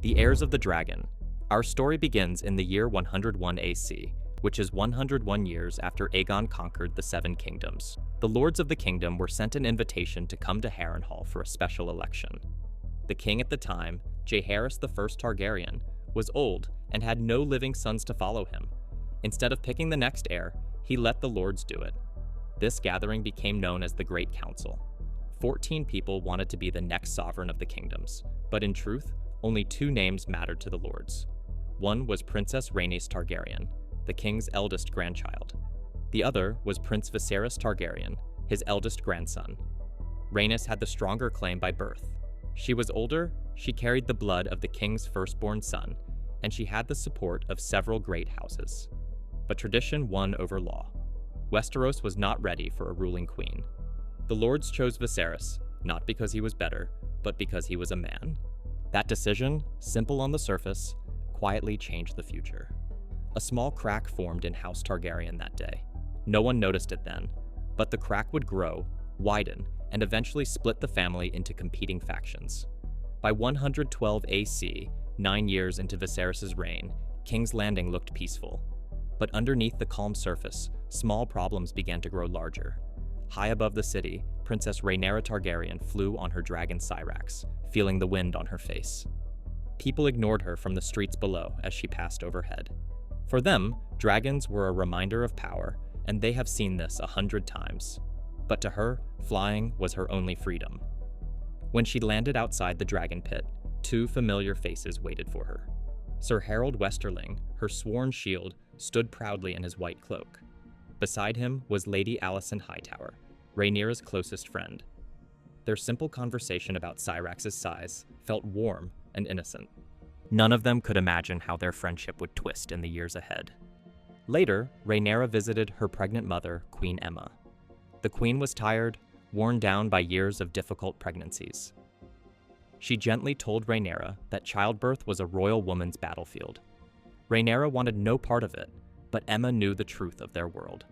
The Heirs of the Dragon. Our story begins in the year 101 AC, which is 101 years after Aegon conquered the Seven Kingdoms. The Lords of the Kingdom were sent an invitation to come to Harrenhal for a special election. The king at the time, Jaehaerys I Targaryen, was old and had no living sons to follow him. Instead of picking the next heir, he let the lords do it. This gathering became known as the Great Council. 14 people wanted to be the next sovereign of the kingdoms, but in truth, only 2 names mattered to the lords. One was Princess Rhaenys Targaryen, the king's eldest grandchild. The other was Prince Viserys Targaryen, his eldest grandson. Rhaenys had the stronger claim by birth. She was older, she carried the blood of the king's firstborn son, and she had the support of several great houses. But tradition won over law. Westeros was not ready for a ruling queen. The lords chose Viserys, not because he was better, but because he was a man. That decision, simple on the surface, quietly changed the future. A small crack formed in House Targaryen that day. No one noticed it then, but the crack would grow, widen, and eventually split the family into competing factions. By 112 AC, 9 years into Viserys' reign, King's Landing looked peaceful. But underneath the calm surface, small problems began to grow larger. High above the city, Princess Rhaenyra Targaryen flew on her dragon Syrax, feeling the wind on her face. People ignored her from the streets below as she passed overhead. For them, dragons were a reminder of power, and they have seen this 100 times. But to her, flying was her only freedom. When she landed outside the dragon pit, 2 familiar faces waited for her. Sir Harold Westerling, her sworn shield, stood proudly in his white cloak. Beside him was Lady Alicent Hightower, Rhaenyra's closest friend. Their simple conversation about Syrax's size felt warm and innocent. None of them could imagine how their friendship would twist in the years ahead. Later, Rhaenyra visited her pregnant mother, Queen Aemma. The queen was tired, worn down by years of difficult pregnancies. She gently told Rhaenyra that childbirth was a royal woman's battlefield. Rhaenyra wanted no part of it, but Aemma knew the truth of their world.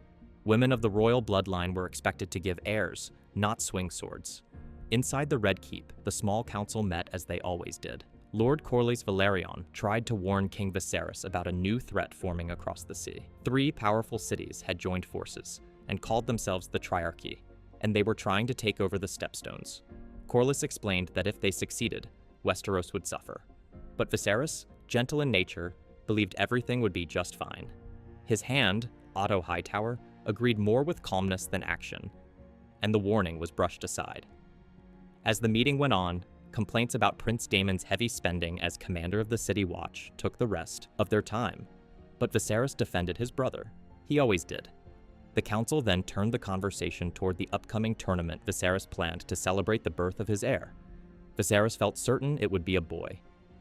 Women of the royal bloodline were expected to give heirs, not swing swords. Inside the Red Keep, the small council met as they always did. Lord Corlys Velaryon tried to warn King Viserys about a new threat forming across the sea. 3 powerful cities had joined forces and called themselves the Triarchy, and they were trying to take over the Stepstones. Corlys explained that if they succeeded, Westeros would suffer. But Viserys, gentle in nature, believed everything would be just fine. His hand, Otto Hightower, agreed more with calmness than action, and the warning was brushed aside. As the meeting went on, complaints about Prince Daemon's heavy spending as commander of the City Watch took the rest of their time. But Viserys defended his brother. He always did. The council then turned the conversation toward the upcoming tournament Viserys planned to celebrate the birth of his heir. Viserys felt certain it would be a boy.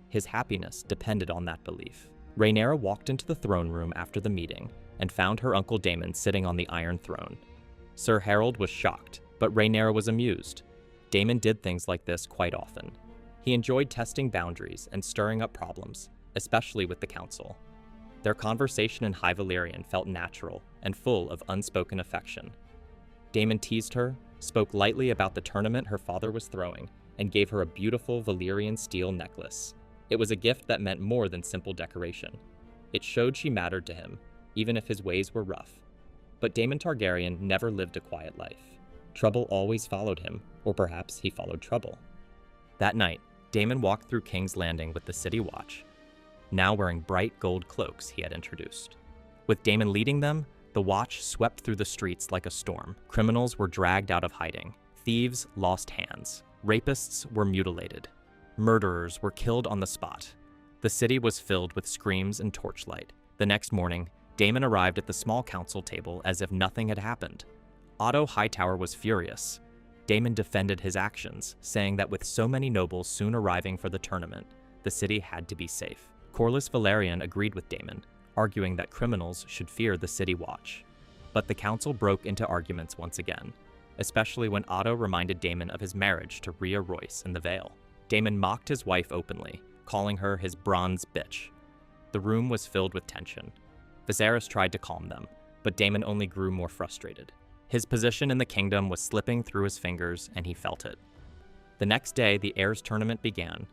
His happiness depended on that belief. Rhaenyra walked into the throne room after the meeting and found her uncle Daemon sitting on the Iron Throne. Sir Harold was shocked, but Rhaenyra was amused. Daemon did things like this quite often. He enjoyed testing boundaries and stirring up problems, especially with the council. Their conversation in High Valyrian felt natural and full of unspoken affection. Daemon teased her, spoke lightly about the tournament her father was throwing, and gave her a beautiful Valyrian steel necklace. It was a gift that meant more than simple decoration. It showed she mattered to him, even if his ways were rough. But Daemon Targaryen never lived a quiet life. Trouble always followed him, or perhaps he followed trouble. That night, Daemon walked through King's Landing with the City Watch, now wearing bright gold cloaks he had introduced. With Daemon leading them, the Watch swept through the streets like a storm. Criminals were dragged out of hiding. Thieves lost hands. Rapists were mutilated. Murderers were killed on the spot. The city was filled with screams and torchlight. The next morning, Daemon arrived at the small council table as if nothing had happened. Otto Hightower was furious. Daemon defended his actions, saying that with so many nobles soon arriving for the tournament, the city had to be safe. Corlys Velaryon agreed with Daemon, arguing that criminals should fear the City Watch. But the council broke into arguments once again, especially when Otto reminded Daemon of his marriage to Rhea Royce in the Vale. Daemon mocked his wife openly, calling her his bronze bitch. The room was filled with tension. Viserys tried to calm them, but Daemon only grew more frustrated. His position in the kingdom was slipping through his fingers, and he felt it. The next day, the heirs tournament began.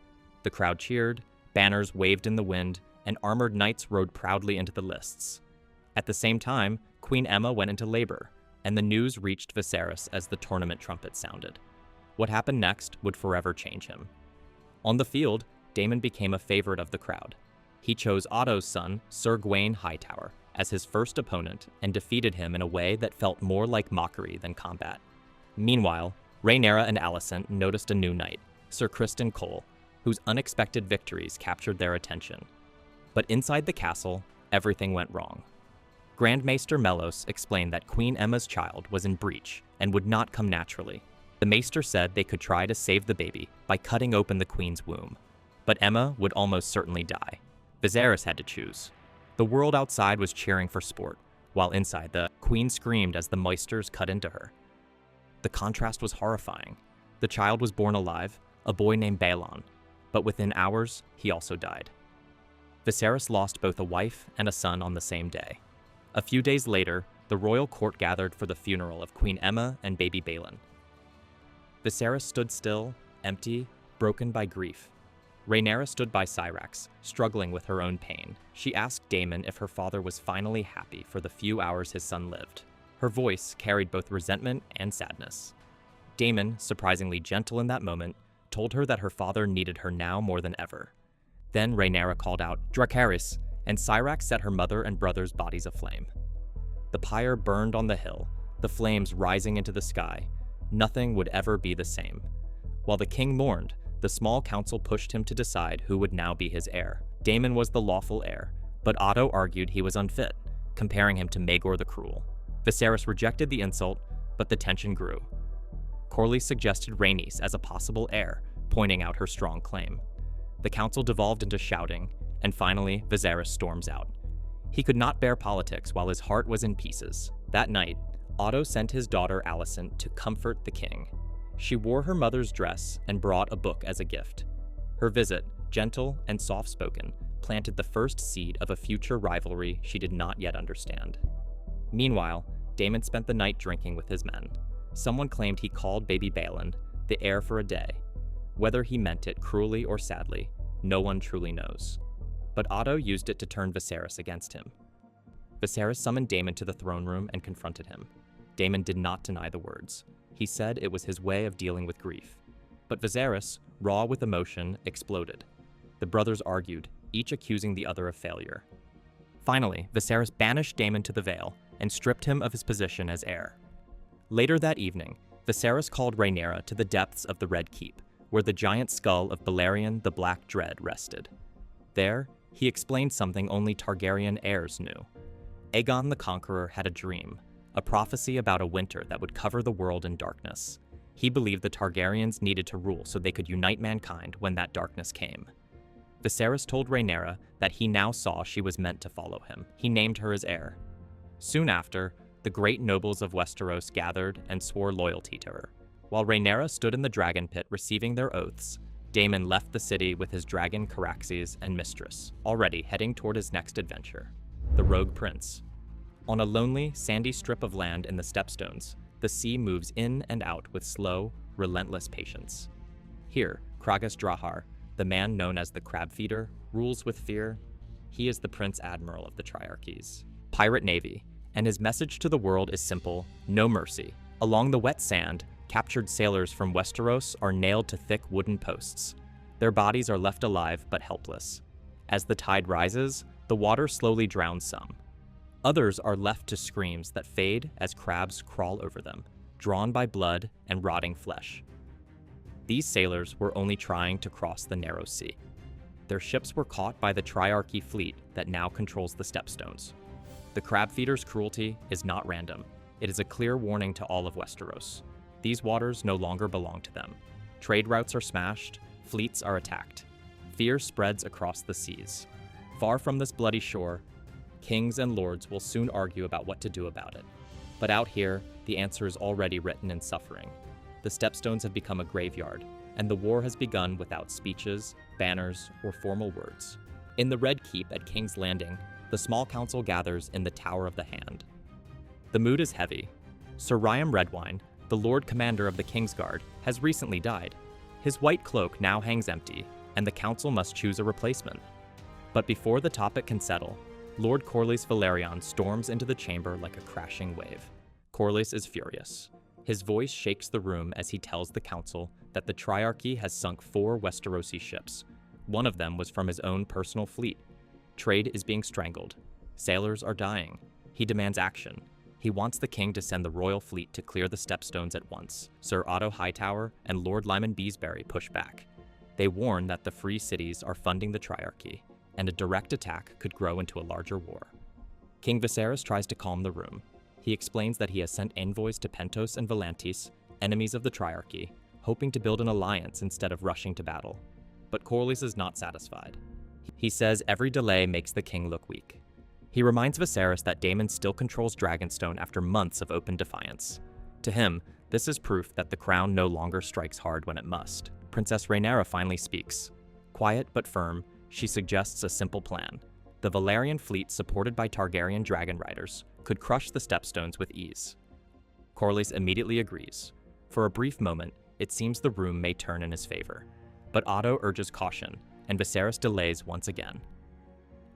The crowd cheered, Banners waved in the wind, and armored knights rode proudly into the lists. At the same time, Queen Emma went into labor, and the news reached Viserys as the tournament trumpet sounded. What happened next would forever change him. On the field, Daemon became a favorite of the crowd. He chose Otto's son, Sir Gawain Hightower, as his first opponent and defeated him in a way that felt more like mockery than combat. Meanwhile, Rhaenyra and Alicent noticed a new knight, Sir Criston Cole, whose unexpected victories captured their attention. But inside the castle, everything went wrong. Grand Maester Mellos explained that Queen Emma's child was in breach and would not come naturally. The Maester said they could try to save the baby by cutting open the queen's womb. But Emma would almost certainly die. Viserys had to choose. The world outside was cheering for sport, while inside the queen screamed as the Maesters cut into her. The contrast was horrifying. The child was born alive, a boy named Balon, but within hours, he also died. Viserys lost both a wife and a son on the same day. A few days later, the royal court gathered for the funeral of Queen Emma and baby Balon. Viserys stood still, empty, broken by grief. Rhaenyra stood by Syrax, struggling with her own pain. She asked Daemon if her father was finally happy for the few hours his son lived. Her voice carried both resentment and sadness. Daemon, surprisingly gentle in that moment, told her that her father needed her now more than ever. Then Rhaenyra called out, "Dracarys," and Syrax set her mother and brother's bodies aflame. The pyre burned on the hill, the flames rising into the sky. Nothing would ever be the same. While the king mourned, the small council pushed him to decide who would now be his heir. Daemon was the lawful heir, but Otto argued he was unfit, comparing him to Maegor the Cruel. Viserys rejected the insult, but the tension grew. Corlys suggested Rhaenys as a possible heir, pointing out her strong claim. The council devolved into shouting, and finally, Viserys storms out. He could not bear politics while his heart was in pieces. That night, Otto sent his daughter Alicent to comfort the king. She wore her mother's dress and brought a book as a gift. Her visit, gentle and soft-spoken, planted the first seed of a future rivalry she did not yet understand. Meanwhile, Daemon spent the night drinking with his men. Someone claimed he called baby Balon the heir for a day. Whether he meant it cruelly or sadly, no one truly knows. But Otto used it to turn Viserys against him. Viserys summoned Daemon to the throne room and confronted him. Daemon did not deny the words. He said it was his way of dealing with grief. But Viserys, raw with emotion, exploded. The brothers argued, each accusing the other of failure. Finally, Viserys banished Daemon to the Vale and stripped him of his position as heir. Later that evening, Viserys called Rhaenyra to the depths of the Red Keep, where the giant skull of Balerion the Black Dread rested. There, he explained something only Targaryen heirs knew. Aegon the Conqueror had a dream, a prophecy about a winter that would cover the world in darkness. He believed the Targaryens needed to rule so they could unite mankind when that darkness came. Viserys told Rhaenyra that he now saw she was meant to follow him. He named her his heir. Soon after, the great nobles of Westeros gathered and swore loyalty to her. While Rhaenyra stood in the dragon pit receiving their oaths, Daemon left the city with his dragon Caraxes and mistress, already heading toward his next adventure, the Rogue Prince. On a lonely, sandy strip of land in the Stepstones, the sea moves in and out with slow, relentless patience. Here, Kragas Drahar, the man known as the Crab Feeder, rules with fear. He is the Prince Admiral of the Triarchies. Pirate Navy, and his message to the world is simple: no mercy. Along the wet sand, captured sailors from Westeros are nailed to thick wooden posts. Their bodies are left alive but helpless. As the tide rises, the water slowly drowns some. Others are left to screams that fade as crabs crawl over them, drawn by blood and rotting flesh. These sailors were only trying to cross the narrow sea. Their ships were caught by the Triarchy fleet that now controls the Stepstones. The Crab Feeder's cruelty is not random. It is a clear warning to all of Westeros. These waters no longer belong to them. Trade routes are smashed, fleets are attacked. Fear spreads across the seas. Far from this bloody shore, kings and lords will soon argue about what to do about it. But out here, the answer is already written in suffering. The Stepstones have become a graveyard, and the war has begun without speeches, banners, or formal words. In the Red Keep at King's Landing, the small council gathers in the Tower of the Hand. The mood is heavy. Sir Ryam Redwine, the Lord Commander of the Kingsguard, has recently died. His white cloak now hangs empty, and the council must choose a replacement. But before the topic can settle, Lord Corlys Velaryon storms into the chamber like a crashing wave. Corlys is furious. His voice shakes the room as he tells the council that the Triarchy has sunk 4 Westerosi ships. One of them was from his own personal fleet. Trade is being strangled. Sailors are dying. He demands action. He wants the king to send the royal fleet to clear the Stepstones at once. Sir Otto Hightower and Lord Lyman Beesbury push back. They warn that the free cities are funding the Triarchy, and a direct attack could grow into a larger war. King Viserys tries to calm the room. He explains that he has sent envoys to Pentos and Volantis, enemies of the Triarchy, hoping to build an alliance instead of rushing to battle. But Corlys is not satisfied. He says every delay makes the king look weak. He reminds Viserys that Daemon still controls Dragonstone after months of open defiance. To him, this is proof that the crown no longer strikes hard when it must. Princess Rhaenyra finally speaks. Quiet but firm, she suggests a simple plan. The Valyrian fleet, supported by Targaryen dragon riders, could crush the Stepstones with ease. Corlys immediately agrees. For a brief moment, it seems the room may turn in his favor. But Otto urges caution, and Viserys delays once again.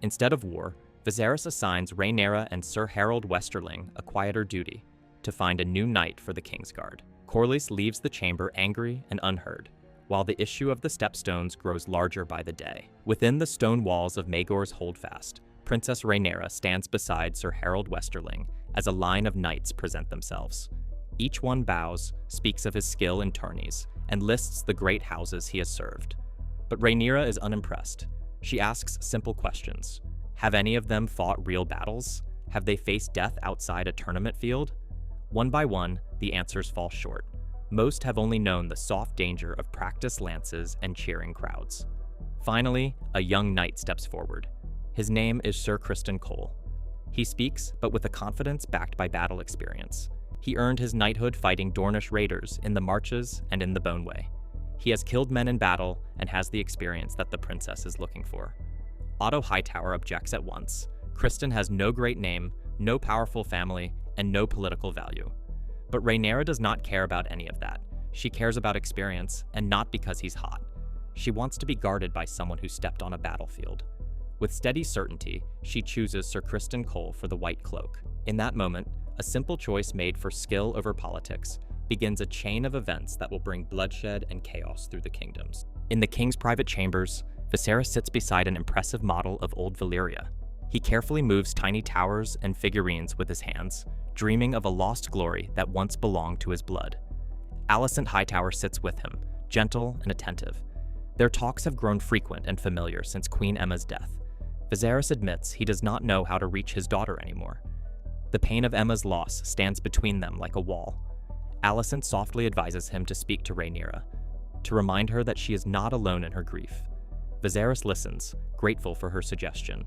Instead of war, Viserys assigns Rhaenyra and Sir Harold Westerling a quieter duty, to find a new knight for the Kingsguard. Corlys leaves the chamber angry and unheard, while the issue of the Stepstones grows larger by the day. Within the stone walls of Maegor's Holdfast, Princess Rhaenyra stands beside Sir Harold Westerling as a line of knights present themselves. Each one bows, speaks of his skill in tourneys, and lists the great houses he has served. But Rhaenyra is unimpressed. She asks simple questions. Have any of them fought real battles? Have they faced death outside a tournament field? One by one, the answers fall short. Most have only known the soft danger of practiced lances and cheering crowds. Finally, a young knight steps forward. His name is Sir Criston Cole. He speaks, but with a confidence backed by battle experience. He earned his knighthood fighting Dornish raiders in the Marches and in the Boneway. He has killed men in battle and has the experience that the princess is looking for. Otto Hightower objects at once. Criston has no great name, no powerful family, and no political value. But Rhaenyra does not care about any of that. She cares about experience, and not because he's hot. She wants to be guarded by someone who stepped on a battlefield. With steady certainty, she chooses Sir Criston Cole for the White Cloak. In that moment, a simple choice made for skill over politics begins a chain of events that will bring bloodshed and chaos through the kingdoms. In the king's private chambers, Viserys sits beside an impressive model of old Valyria. He carefully moves tiny towers and figurines with his hands, dreaming of a lost glory that once belonged to his blood. Alicent Hightower sits with him, gentle and attentive. Their talks have grown frequent and familiar since Queen Aemma's death. Viserys admits he does not know how to reach his daughter anymore. The pain of Aemma's loss stands between them like a wall. Alicent softly advises him to speak to Rhaenyra, to remind her that she is not alone in her grief. Viserys listens, grateful for her suggestion.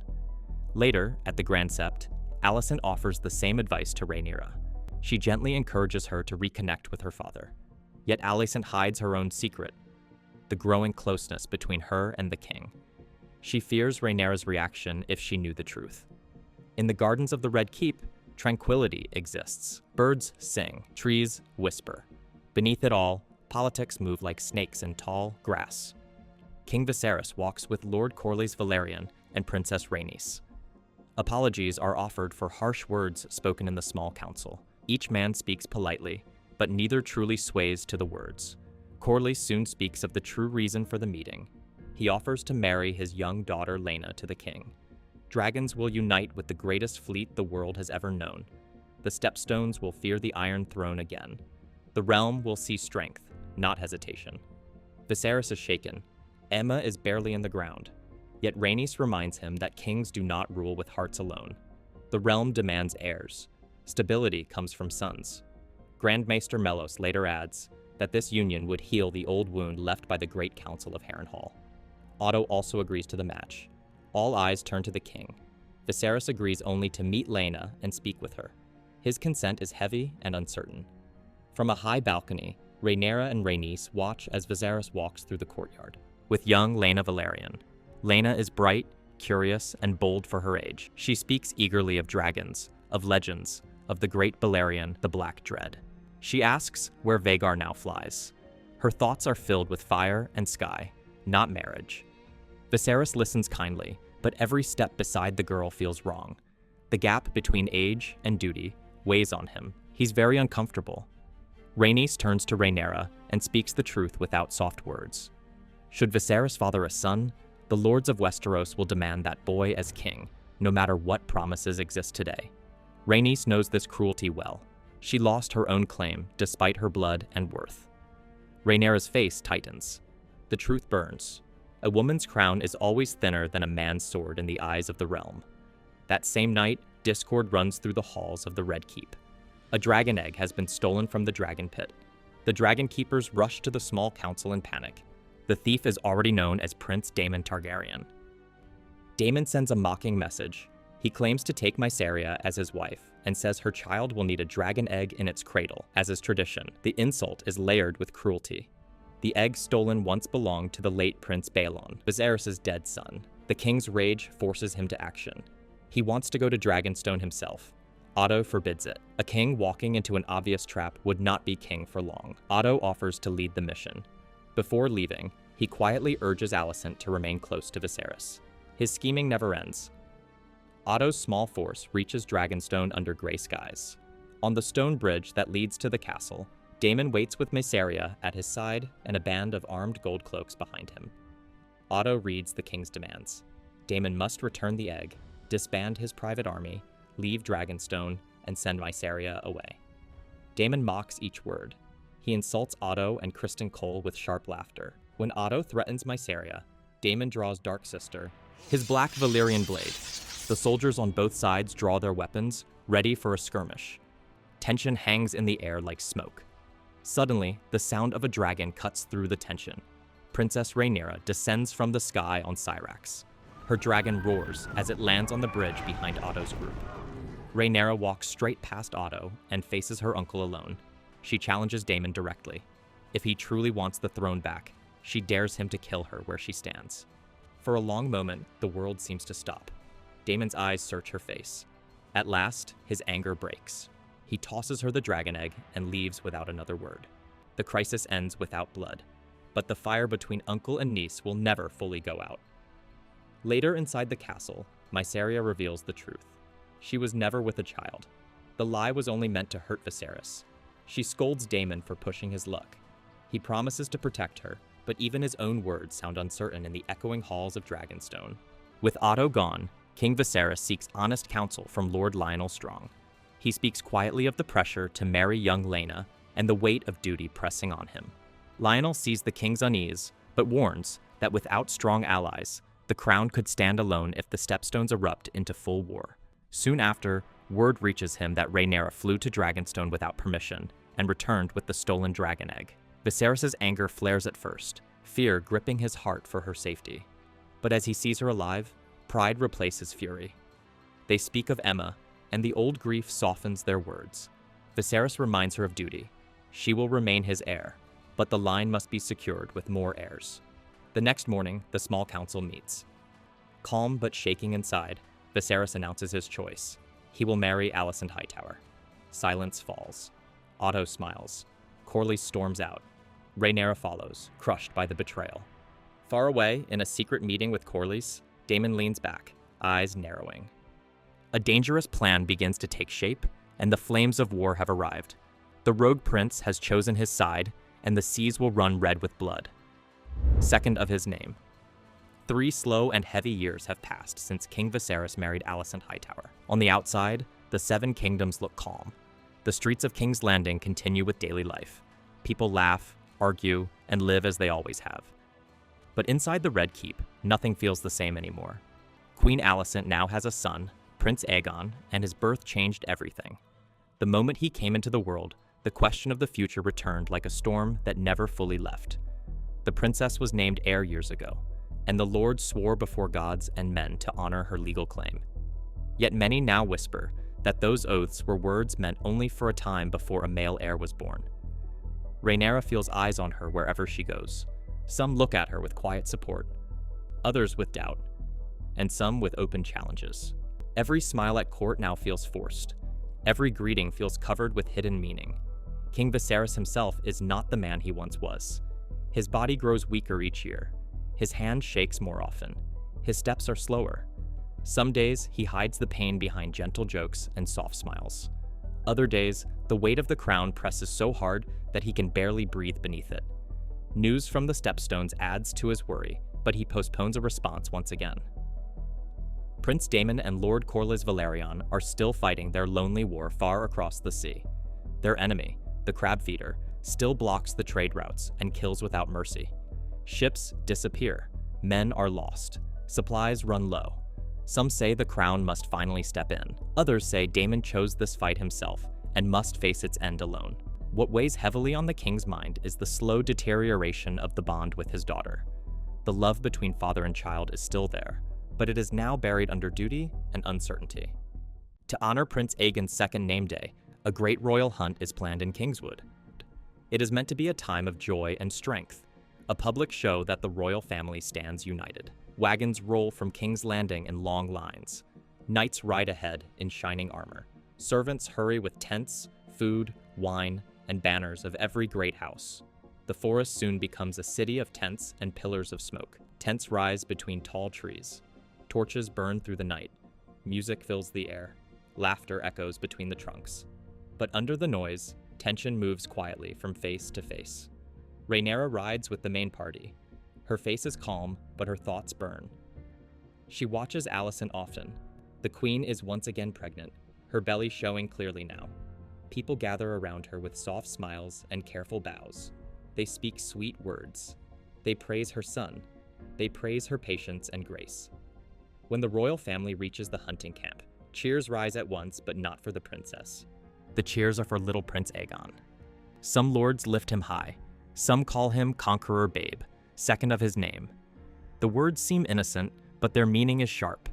Later, at the Grand Sept, Alicent offers the same advice to Rhaenyra. She gently encourages her to reconnect with her father. Yet Alicent hides her own secret, the growing closeness between her and the king. She fears Rhaenyra's reaction if she knew the truth. In the gardens of the Red Keep, tranquility exists. Birds sing, trees whisper. Beneath it all, politics move like snakes in tall grass. King Viserys walks with Lord Corlys Velaryon and Princess Rhaenys. Apologies are offered for harsh words spoken in the small council. Each man speaks politely, but neither truly sways to the words. Corlys soon speaks of the true reason for the meeting. He offers to marry his young daughter Laena to the king. Dragons will unite with the greatest fleet the world has ever known. The Stepstones will fear the Iron Throne again. The realm will see strength, not hesitation. Viserys is shaken. Aemma is barely in the ground. Yet Rhaenys reminds him that kings do not rule with hearts alone. The realm demands heirs. Stability comes from sons. Grand Maester Mellos later adds that this union would heal the old wound left by the Great Council of Harrenhal. Otto also agrees to the match. All eyes turn to the king. Viserys agrees only to meet Laena and speak with her. His consent is heavy and uncertain. From a high balcony, Rhaenyra and Rhaenys watch as Viserys walks through the courtyard with young Laena Velaryon. Laena is bright, curious, and bold for her age. She speaks eagerly of dragons, of legends, of the great Balerion, the Black Dread. She asks where Vhagar now flies. Her thoughts are filled with fire and sky, not marriage. Viserys listens kindly, but every step beside the girl feels wrong. The gap between age and duty weighs on him. He's very uncomfortable. Rhaenys turns to Rhaenyra and speaks the truth without soft words. Should Viserys father a son, the lords of Westeros will demand that boy as king, no matter what promises exist today. Rhaenys knows this cruelty well. She lost her own claim despite her blood and worth. Rhaenyra's face tightens. The truth burns. A woman's crown is always thinner than a man's sword in the eyes of the realm. That same night, discord runs through the halls of the Red Keep. A dragon egg has been stolen from the dragon pit. The dragon keepers rush to the small council in panic. The thief is already known as Prince Daemon Targaryen. Daemon sends a mocking message. He claims to take Mysaria as his wife and says her child will need a dragon egg in its cradle, as is tradition. The insult is layered with cruelty. The egg stolen once belonged to the late Prince Baelon, Viserys' dead son. The king's rage forces him to action. He wants to go to Dragonstone himself. Otto forbids it. A king walking into an obvious trap would not be king for long. Otto offers to lead the mission. Before leaving, he quietly urges Alicent to remain close to Viserys. His scheming never ends. Otto's small force reaches Dragonstone under gray skies. On the stone bridge that leads to the castle, Daemon waits with Mysaria at his side and a band of armed gold cloaks behind him. Otto reads the king's demands. Daemon must return the egg, disband his private army, leave Dragonstone, and send Mysaria away. Daemon mocks each word. He insults Otto and Criston Cole with sharp laughter. When Otto threatens Mysaria, Daemon draws Dark Sister, his black Valyrian blade. The soldiers on both sides draw their weapons, ready for a skirmish. Tension hangs in the air like smoke. Suddenly, the sound of a dragon cuts through the tension. Princess Rhaenyra descends from the sky on Syrax. Her dragon roars as it lands on the bridge behind Otto's group. Rhaenyra walks straight past Otto and faces her uncle alone. She challenges Daemon directly. If he truly wants the throne back, she dares him to kill her where she stands. For a long moment, the world seems to stop. Daemon's eyes search her face. At last, his anger breaks. He tosses her the dragon egg and leaves without another word. The crisis ends without blood, but the fire between uncle and niece will never fully go out. Later inside the castle, Mysaria reveals the truth. She was never with a child. The lie was only meant to hurt Viserys. She scolds Daemon for pushing his luck. He promises to protect her, but even his own words sound uncertain in the echoing halls of Dragonstone. With Otto gone, King Viserys seeks honest counsel from Lord Lionel Strong. He speaks quietly of the pressure to marry young Laena and the weight of duty pressing on him. Lionel sees the king's unease, but warns that without strong allies, the crown could stand alone if the Stepstones erupt into full war. Soon after, word reaches him that Rhaenyra flew to Dragonstone without permission and returned with the stolen dragon egg. Viserys' anger flares at first, fear gripping his heart for her safety. But as he sees her alive, pride replaces fury. They speak of Aemma, and the old grief softens their words. Viserys reminds her of duty. She will remain his heir, but the line must be secured with more heirs. The next morning, the small council meets. Calm but shaking inside, Viserys announces his choice. He will marry Alicent Hightower. Silence falls. Otto smiles. Corlys storms out. Rhaenyra follows, crushed by the betrayal. Far away, in a secret meeting with Corlys, Daemon leans back, eyes narrowing. A dangerous plan begins to take shape, and the flames of war have arrived. The rogue prince has chosen his side, and the seas will run red with blood. Second of his name. 3 slow and heavy years have passed since King Viserys married Alicent Hightower. On the outside, the 7 kingdoms look calm. The streets of King's Landing continue with daily life. People laugh, argue, and live as they always have. But inside the Red Keep, nothing feels the same anymore. Queen Alicent now has a son, Prince Aegon, and his birth changed everything. The moment he came into the world, the question of the future returned like a storm that never fully left. The princess was named heir years ago, and the Lord swore before gods and men to honor her legal claim. Yet many now whisper that those oaths were words meant only for a time before a male heir was born. Rhaenyra feels eyes on her wherever she goes. Some look at her with quiet support, others with doubt, and some with open challenges. Every smile at court now feels forced. Every greeting feels covered with hidden meaning. King Viserys himself is not the man he once was. His body grows weaker each year. His hand shakes more often. His steps are slower. Some days, he hides the pain behind gentle jokes and soft smiles. Other days, the weight of the crown presses so hard that he can barely breathe beneath it. News from the stepstones adds to his worry, but he postpones a response once again. Prince Daemon and Lord Corlys Velaryon are still fighting their lonely war far across the sea. Their enemy, the crab feeder, still blocks the trade routes and kills without mercy. Ships disappear. Men are lost. Supplies run low. Some say the crown must finally step in. Others say Daemon chose this fight himself and must face its end alone. What weighs heavily on the king's mind is the slow deterioration of the bond with his daughter. The love between father and child is still there, but it is now buried under duty and uncertainty. To honor Prince Aegon's second name day, a great royal hunt is planned in Kingswood. It is meant to be a time of joy and strength, a public show that the royal family stands united. Wagons roll from King's Landing in long lines. Knights ride ahead in shining armor. Servants hurry with tents, food, wine, and banners of every great house. The forest soon becomes a city of tents and pillars of smoke. Tents rise between tall trees. Torches burn through the night. Music fills the air. Laughter echoes between the trunks. But under the noise, tension moves quietly from face to face. Rhaenyra rides with the main party. Her face is calm, but her thoughts burn. She watches Alicent often. The queen is once again pregnant, her belly showing clearly now. People gather around her with soft smiles and careful bows. They speak sweet words. They praise her son. They praise her patience and grace. When the royal family reaches the hunting camp, cheers rise at once, but not for the princess. The cheers are for little Prince Aegon. Some lords lift him high. Some call him Conqueror Babe, second of his name. The words seem innocent, but their meaning is sharp.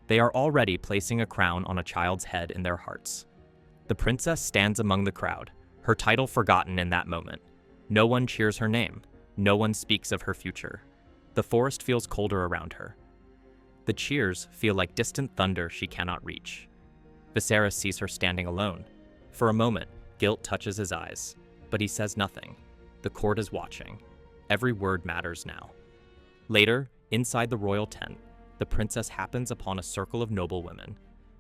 They are already placing a crown on a child's head in their hearts. The princess stands among the crowd, her title forgotten in that moment. No one cheers her name. No one speaks of her future. The forest feels colder around her. The cheers feel like distant thunder she cannot reach. Viserys sees her standing alone. For a moment, guilt touches his eyes, but he says nothing. The court is watching. Every word matters now. Later, inside the royal tent, the princess happens upon a circle of noblewomen.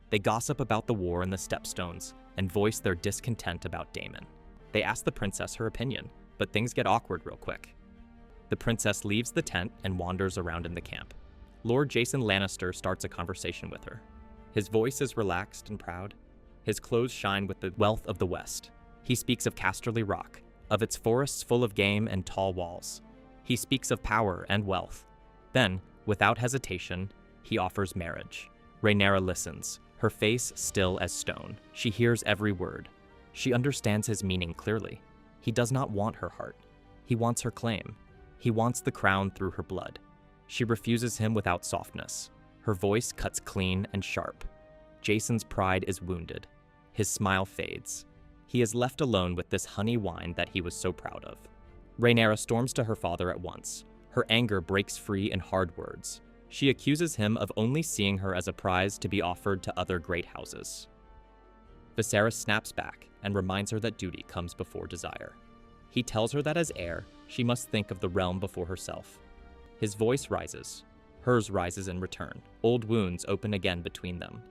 They gossip about the war and the stepstones and voice their discontent about Daemon. They ask the princess her opinion, but things get awkward real quick. The princess leaves the tent and wanders around in the camp. Lord Jason Lannister starts a conversation with her. His voice is relaxed and proud. His clothes shine with the wealth of the West. He speaks of Casterly Rock, of its forests full of game and tall walls. He speaks of power and wealth. Then, without hesitation, he offers marriage. Rhaenyra listens, her face still as stone. She hears every word. She understands his meaning clearly. He does not want her heart. He wants her claim. He wants the crown through her blood. She refuses him without softness. Her voice cuts clean and sharp. Jason's pride is wounded. His smile fades. He is left alone with this honey wine that he was so proud of. Rhaenyra storms to her father at once. Her anger breaks free in hard words. She accuses him of only seeing her as a prize to be offered to other great houses. Viserys snaps back and reminds her that duty comes before desire. He tells her that as heir, she must think of the realm before herself. His voice rises. Hers rises in return. Old wounds open again between them.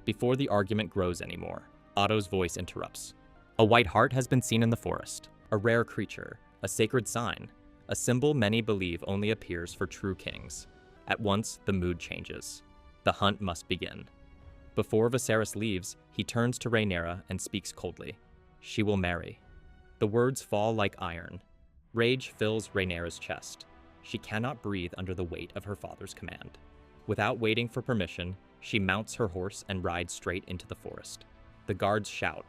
Before the argument grows anymore, Otto's voice interrupts. A white hart has been seen in the forest, a rare creature, a sacred sign, a symbol many believe only appears for true kings. At once, the mood changes. The hunt must begin. Before Viserys leaves, he turns to Rhaenyra and speaks coldly. She will marry. The words fall like iron. Rage fills Rhaenyra's chest. She cannot breathe under the weight of her father's command. Without waiting for permission, she mounts her horse and rides straight into the forest. The guards shout.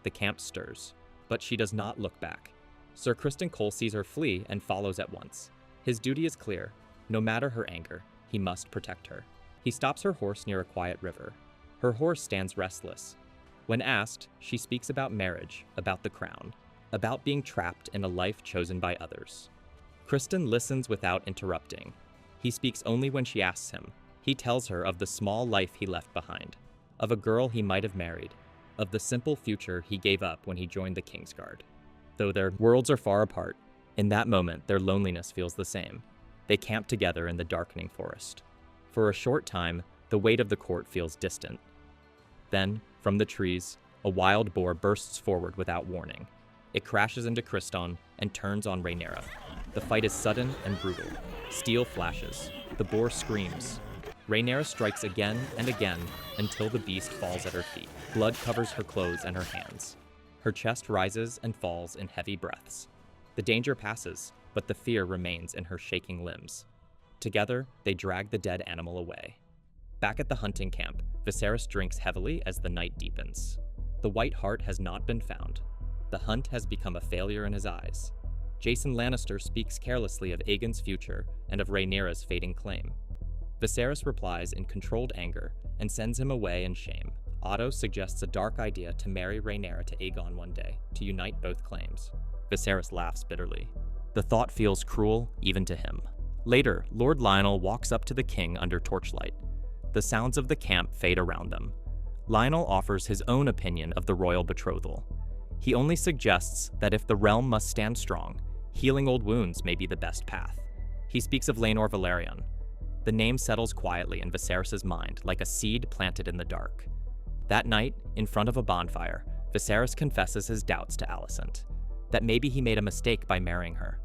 The camp stirs. But she does not look back. Sir Criston Cole sees her flee and follows at once. His duty is clear. No matter her anger, he must protect her. He stops her horse near a quiet river. Her horse stands restless. When asked, she speaks about marriage, about the crown, about being trapped in a life chosen by others. Criston listens without interrupting. He speaks only when she asks him. He tells her of the small life he left behind, of a girl he might have married, of the simple future he gave up when he joined the Kingsguard. Though their worlds are far apart, in that moment their loneliness feels the same. They camp together in the darkening forest. For a short time, the weight of the court feels distant. Then, from the trees, a wild boar bursts forward without warning. It crashes into Kriston and turns on Rhaenyra. The fight is sudden and brutal. Steel flashes. The boar screams. Rhaenyra strikes again and again until the beast falls at her feet. Blood covers her clothes and her hands. Her chest rises and falls in heavy breaths. The danger passes, but the fear remains in her shaking limbs. Together, they drag the dead animal away. Back at the hunting camp, Viserys drinks heavily as the night deepens. The White Hart has not been found. The hunt has become a failure in his eyes. Jason Lannister speaks carelessly of Aegon's future and of Rhaenyra's fading claim. Viserys replies in controlled anger and sends him away in shame. Otto suggests a dark idea to marry Rhaenyra to Aegon one day, to unite both claims. Viserys laughs bitterly. The thought feels cruel, even to him. Later, Lord Lionel walks up to the king under torchlight. The sounds of the camp fade around them. Lionel offers his own opinion of the royal betrothal. He only suggests that if the realm must stand strong, healing old wounds may be the best path. He speaks of Laenor Velaryon. The name settles quietly in Viserys' mind like a seed planted in the dark. That night, in front of a bonfire, Viserys confesses his doubts to Alicent, that maybe he made a mistake by marrying her.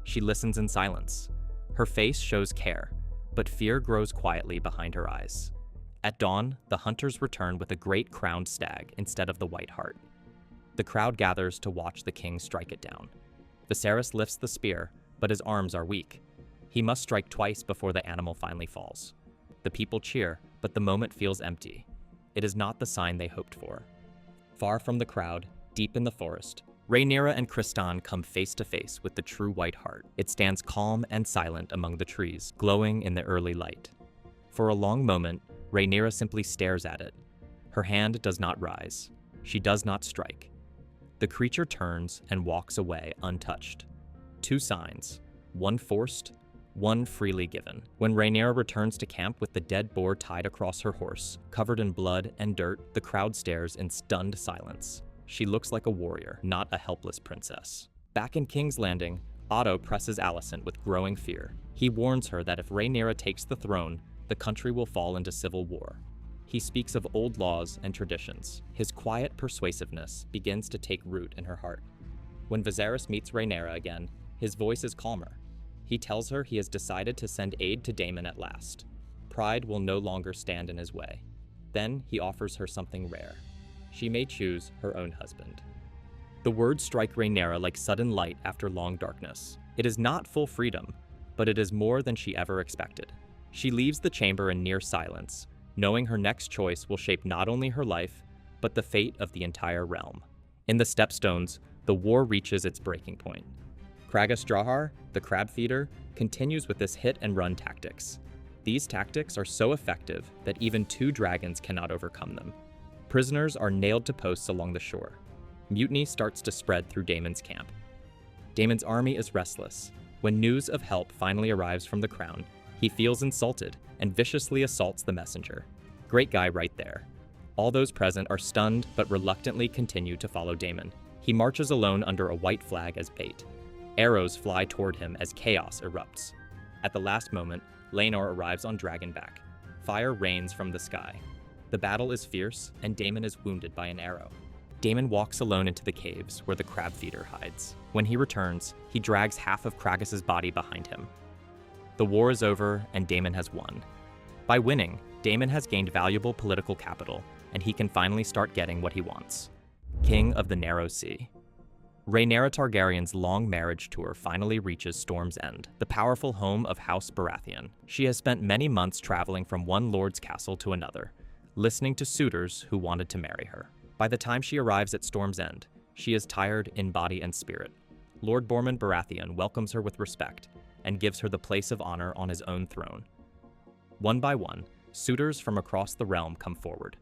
She listens in silence. Her face shows care, but fear grows quietly behind her eyes. At dawn, the hunters return with a great crowned stag instead of the White Hart. The crowd gathers to watch the king strike it down. Viserys lifts the spear, but his arms are weak. He must strike twice before the animal finally falls. The people cheer, but the moment feels empty. It is not the sign they hoped for. Far from the crowd, deep in the forest, Rhaenyra and Kriston come face to face with the true White Hart. It stands calm and silent among the trees, glowing in the early light. For a long moment, Rhaenyra simply stares at it. Her hand does not rise. She does not strike. The creature turns and walks away untouched. Two signs, one forced, one freely given. When Rhaenyra returns to camp with the dead boar tied across her horse, covered in blood and dirt, the crowd stares in stunned silence. She looks like a warrior, not a helpless princess. Back in King's Landing, Otto presses Alicent with growing fear. He warns her that if Rhaenyra takes the throne, the country will fall into civil war. He speaks of old laws and traditions. His quiet persuasiveness begins to take root in her heart. When Viserys meets Rhaenyra again, his voice is calmer. He tells her he has decided to send aid to Daemon at last. Pride will no longer stand in his way. Then he offers her something rare. She may choose her own husband. The words strike Rhaenyra like sudden light after long darkness. It is not full freedom, but it is more than she ever expected. She leaves the chamber in near silence, knowing her next choice will shape not only her life, but the fate of the entire realm. In the Stepstones, the war reaches its breaking point. Kragas Drahar, the crab feeder, continues with this hit-and-run tactics. These tactics are so effective that even two dragons cannot overcome them. Prisoners are nailed to posts along the shore. Mutiny starts to spread through Daemon's camp. Daemon's army is restless. When news of help finally arrives from the crown, he feels insulted and viciously assaults the messenger. Great guy right there. All those present are stunned but reluctantly continue to follow Daemon. He marches alone under a white flag as bait. Arrows fly toward him as chaos erupts. At the last moment, Laenor arrives on Dragonback. Fire rains from the sky. The battle is fierce, and Daemon is wounded by an arrow. Daemon walks alone into the caves where the crab feeder hides. When he returns, he drags half of Kragas' body behind him. The war is over, and Daemon has won. By winning, Daemon has gained valuable political capital, and he can finally start getting what he wants. King of the Narrow Sea. Rhaenyra Targaryen's long marriage tour finally reaches Storm's End, the powerful home of House Baratheon. She has spent many months traveling from one lord's castle to another, listening to suitors who wanted to marry her. By the time she arrives at Storm's End, she is tired in body and spirit. Lord Bormund Baratheon welcomes her with respect and gives her the place of honor on his own throne. One by one, suitors from across the realm come forward.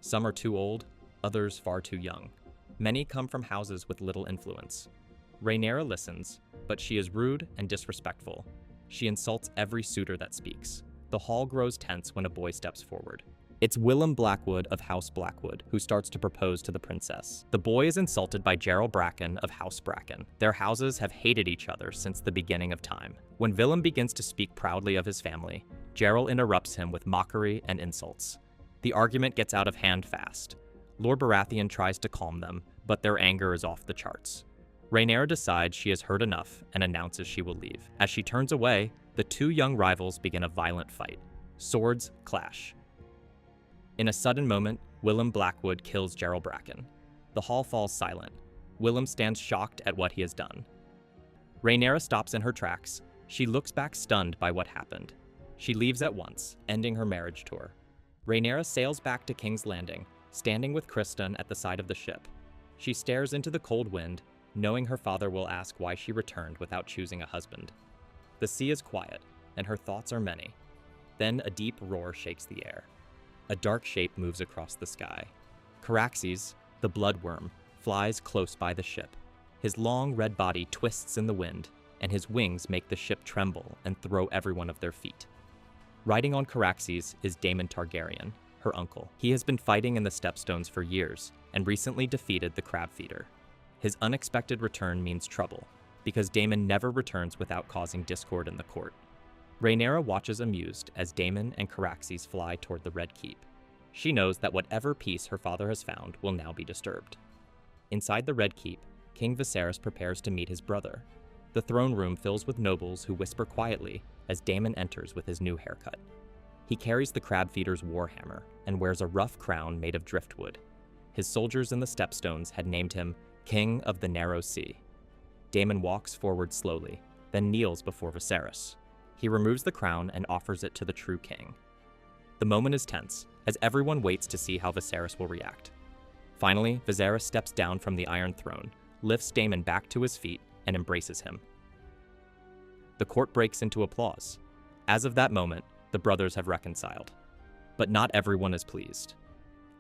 Some are too old, others far too young. Many come from houses with little influence. Rhaenyra listens, but she is rude and disrespectful. She insults every suitor that speaks. The hall grows tense when a boy steps forward. It's Willem Blackwood of House Blackwood who starts to propose to the princess. The boy is insulted by Gerald Bracken of House Bracken. Their houses have hated each other since the beginning of time. When Willem begins to speak proudly of his family, Gerald interrupts him with mockery and insults. The argument gets out of hand fast. Lord Baratheon tries to calm them, but their anger is off the charts. Rhaenyra decides she has heard enough and announces she will leave. As she turns away, the two young rivals begin a violent fight. Swords clash. In a sudden moment, Willem Blackwood kills Gerald Bracken. The hall falls silent. Willem stands shocked at what he has done. Rhaenyra stops in her tracks. She looks back stunned by what happened. She leaves at once, ending her marriage tour. Rhaenyra sails back to King's Landing, standing with Criston at the side of the ship. She stares into the cold wind, knowing her father will ask why she returned without choosing a husband. The sea is quiet, and her thoughts are many. Then a deep roar shakes the air. A dark shape moves across the sky. Caraxes, the bloodworm, flies close by the ship. His long red body twists in the wind, and his wings make the ship tremble and throw everyone off their feet. Riding on Caraxes is Daemon Targaryen, her uncle. He has been fighting in the Stepstones for years, and recently defeated the Crab Feeder. His unexpected return means trouble, because Daemon never returns without causing discord in the court. Rhaenyra watches amused as Daemon and Caraxes fly toward the Red Keep. She knows that whatever peace her father has found will now be disturbed. Inside the Red Keep, King Viserys prepares to meet his brother. The throne room fills with nobles who whisper quietly as Daemon enters with his new haircut. He carries the Crab Feeder's warhammer and wears a rough crown made of driftwood. His soldiers in the Stepstones had named him King of the Narrow Sea. Daemon walks forward slowly, then kneels before Viserys. He removes the crown and offers it to the true king. The moment is tense, as everyone waits to see how Viserys will react. Finally, Viserys steps down from the Iron Throne, lifts Daemon back to his feet, and embraces him. The court breaks into applause. As of that moment, the brothers have reconciled. But not everyone is pleased.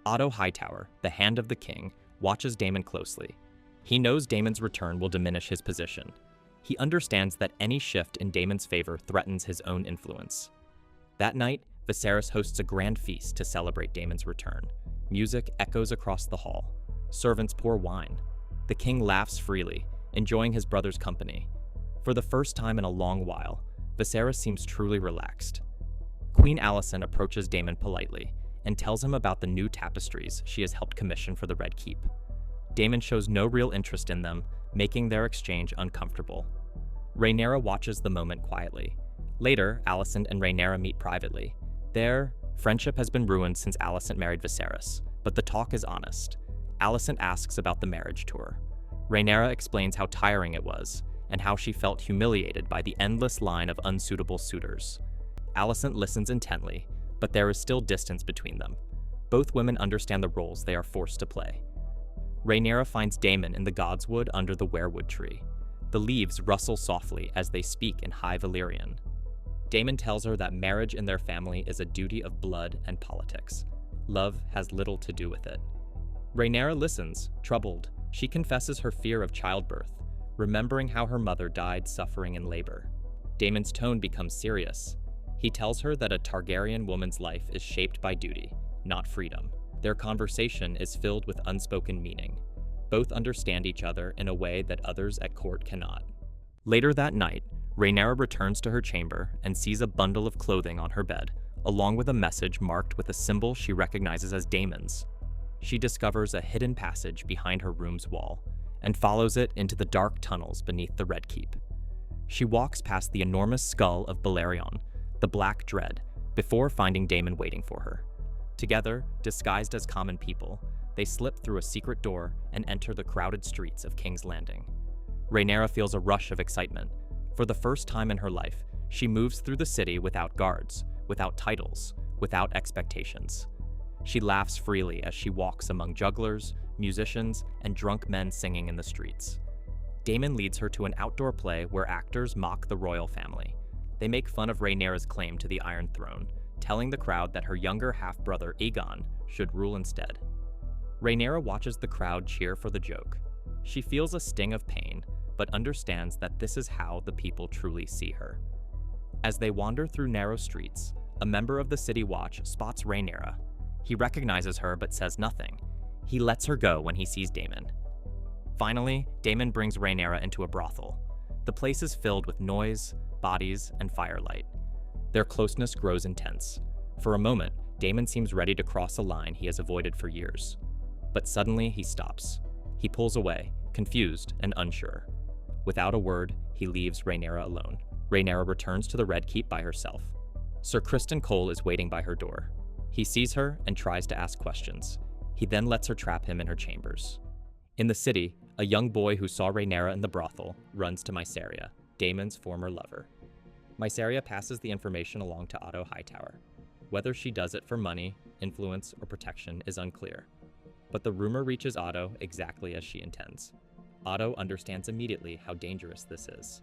Otto Hightower, the Hand of the King, watches Daemon closely. He knows Daemon's return will diminish his position. He understands that any shift in Daemon's favor threatens his own influence. That night, Viserys hosts a grand feast to celebrate Daemon's return. Music echoes across the hall. Servants pour wine. The king laughs freely, enjoying his brother's company. For the first time in a long while, Viserys seems truly relaxed. Queen Alicent approaches Daemon politely and tells him about the new tapestries she has helped commission for the Red Keep. Daemon shows no real interest in them, making their exchange uncomfortable. Rhaenyra watches the moment quietly. Later, Alicent and Rhaenyra meet privately. There, friendship has been ruined since Alicent married Viserys, but the talk is honest. Alicent asks about the marriage tour. Rhaenyra explains how tiring it was, and how she felt humiliated by the endless line of unsuitable suitors. Alicent listens intently, but there is still distance between them. Both women understand the roles they are forced to play. Rhaenyra finds Daemon in the Godswood under the weirwood tree. The leaves rustle softly as they speak in High Valyrian. Daemon tells her that marriage in their family is a duty of blood and politics. Love has little to do with it. Rhaenyra listens, troubled. She confesses her fear of childbirth, remembering how her mother died suffering in labor. Daemon's tone becomes serious. He tells her that a Targaryen woman's life is shaped by duty, not freedom. Their conversation is filled with unspoken meaning. Both understand each other in a way that others at court cannot. Later that night, Rhaenyra returns to her chamber and sees a bundle of clothing on her bed, along with a message marked with a symbol she recognizes as Daemon's. She discovers a hidden passage behind her room's wall and follows it into the dark tunnels beneath the Red Keep. She walks past the enormous skull of Balerion, the Black Dread, before finding Daemon waiting for her. Together, disguised as common people, they slip through a secret door and enter the crowded streets of King's Landing. Rhaenyra feels a rush of excitement. For the first time in her life, she moves through the city without guards, without titles, without expectations. She laughs freely as she walks among jugglers, musicians, and drunk men singing in the streets. Daemon leads her to an outdoor play where actors mock the royal family. They make fun of Rhaenyra's claim to the Iron Throne, telling the crowd that her younger half-brother Aegon should rule instead. Rhaenyra watches the crowd cheer for the joke. She feels a sting of pain, but understands that this is how the people truly see her. As they wander through narrow streets, a member of the City Watch spots Rhaenyra. He recognizes her but says nothing. He lets her go when he sees Daemon. Finally, Daemon brings Rhaenyra into a brothel. The place is filled with noise, bodies, and firelight. Their closeness grows intense. For a moment, Daemon seems ready to cross a line he has avoided for years. But suddenly he stops. He pulls away, confused and unsure. Without a word, he leaves Rhaenyra alone. Rhaenyra returns to the Red Keep by herself. Sir Criston Cole is waiting by her door. He sees her and tries to ask questions. He then lets her trap him in her chambers. In the city, a young boy who saw Rhaenyra in the brothel runs to Mysaria, Daemon's former lover. Mysaria passes the information along to Otto Hightower. Whether she does it for money, influence, or protection is unclear. But the rumor reaches Otto exactly as she intends. Otto understands immediately how dangerous this is.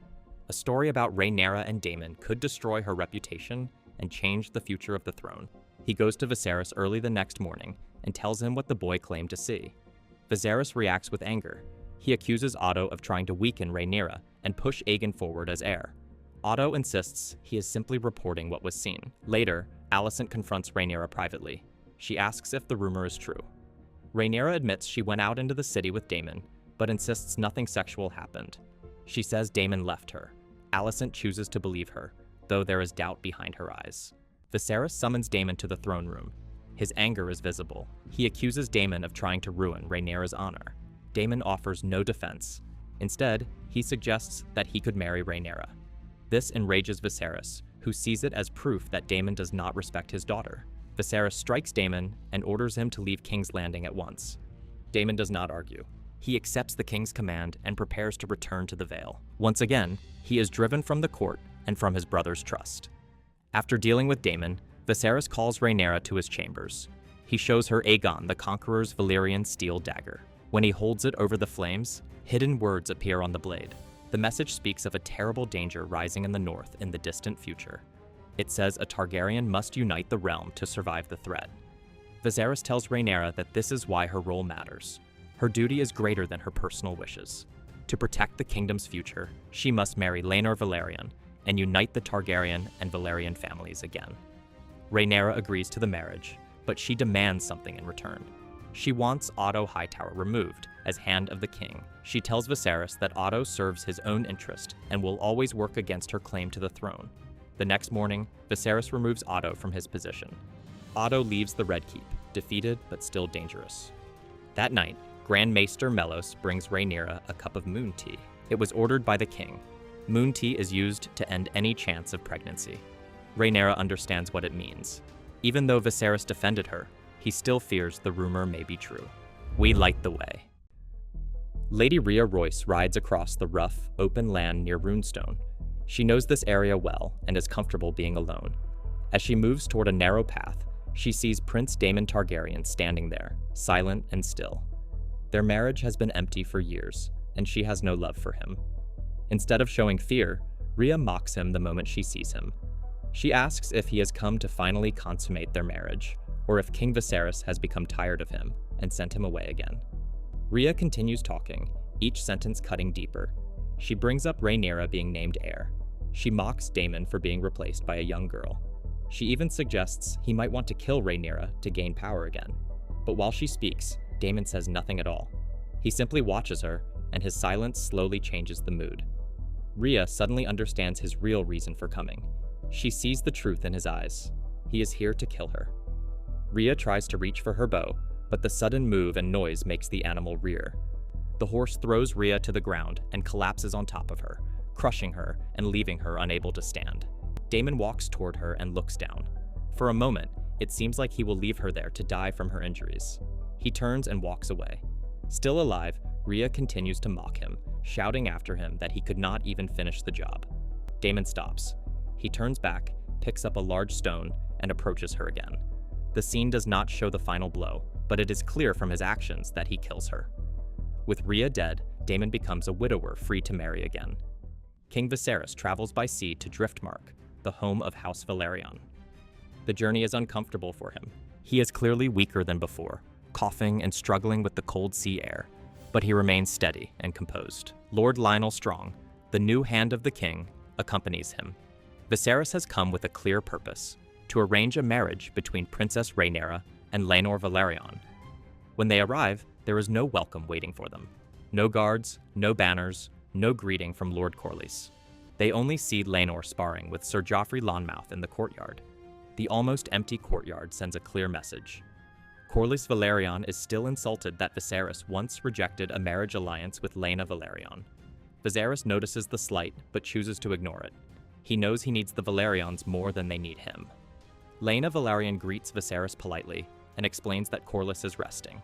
A story about Rhaenyra and Daemon could destroy her reputation and change the future of the throne. He goes to Viserys early the next morning and tells him what the boy claimed to see. Viserys reacts with anger. He accuses Otto of trying to weaken Rhaenyra and push Aegon forward as heir. Otto insists he is simply reporting what was seen. Later, Alicent confronts Rhaenyra privately. She asks if the rumor is true. Rhaenyra admits she went out into the city with Daemon, but insists nothing sexual happened. She says Daemon left her. Alicent chooses to believe her, though there is doubt behind her eyes. Viserys summons Daemon to the throne room. His anger is visible. He accuses Daemon of trying to ruin Rhaenyra's honor. Daemon offers no defense. Instead, he suggests that he could marry Rhaenyra. This enrages Viserys, who sees it as proof that Daemon does not respect his daughter. Viserys strikes Daemon and orders him to leave King's Landing at once. Daemon does not argue. He accepts the king's command and prepares to return to the Vale. Once again, he is driven from the court and from his brother's trust. After dealing with Daemon, Viserys calls Rhaenyra to his chambers. He shows her Aegon the Conqueror's Valyrian steel dagger. When he holds it over the flames, hidden words appear on the blade. The message speaks of a terrible danger rising in the north in the distant future. It says a Targaryen must unite the realm to survive the threat. Viserys tells Rhaenyra that this is why her role matters. Her duty is greater than her personal wishes. To protect the kingdom's future, she must marry Laenor Velaryon and unite the Targaryen and Velaryon families again. Rhaenyra agrees to the marriage, but she demands something in return. She wants Otto Hightower removed as Hand of the King. She tells Viserys that Otto serves his own interest and will always work against her claim to the throne. The next morning, Viserys removes Otto from his position. Otto leaves the Red Keep, defeated but still dangerous. That night, Grand Maester Mellos brings Rhaenyra a cup of moon tea. It was ordered by the king. Moon tea is used to end any chance of pregnancy. Rhaenyra understands what it means. Even though Viserys defended her, he still fears the rumor may be true. We light the way. Lady Rhea Royce rides across the rough, open land near Runestone. She knows this area well and is comfortable being alone. As she moves toward a narrow path, she sees Prince Daemon Targaryen standing there, silent and still. Their marriage has been empty for years, and she has no love for him. Instead of showing fear, Rhea mocks him the moment she sees him. She asks if he has come to finally consummate their marriage, or if King Viserys has become tired of him and sent him away again. Rhea continues talking, each sentence cutting deeper. She brings up Rhaenyra being named heir. She mocks Daemon for being replaced by a young girl. She even suggests he might want to kill Rhaenyra to gain power again. But while she speaks, Daemon says nothing at all. He simply watches her, and his silence slowly changes the mood. Rhea suddenly understands his real reason for coming. She sees the truth in his eyes. He is here to kill her. Rhea tries to reach for her bow, but the sudden move and noise makes the animal rear. The horse throws Rhea to the ground and collapses on top of her, crushing her and leaving her unable to stand. Daemon walks toward her and looks down. For a moment, it seems like he will leave her there to die from her injuries. He turns and walks away. Still alive, Rhea continues to mock him, shouting after him that he could not even finish the job. Daemon stops. He turns back, picks up a large stone, and approaches her again. The scene does not show the final blow, but it is clear from his actions that he kills her. With Rhea dead, Daemon becomes a widower free to marry again. King Viserys travels by sea to Driftmark, the home of House Velaryon. The journey is uncomfortable for him. He is clearly weaker than before, coughing and struggling with the cold sea air, but he remains steady and composed. Lord Lionel Strong, the new Hand of the King, accompanies him. Viserys has come with a clear purpose: to arrange a marriage between Princess Rhaenyra and Laenor Velaryon. When they arrive, there is no welcome waiting for them. No guards, no banners, no greeting from Lord Corlys. They only see Laenor sparring with Sir Joffrey Lonmouth in the courtyard. The almost empty courtyard sends a clear message. Corlys Velaryon is still insulted that Viserys once rejected a marriage alliance with Laena Velaryon. Viserys notices the slight, but chooses to ignore it. He knows he needs the Velaryons more than they need him. Laena Velaryon greets Viserys politely and explains that Corlys is resting.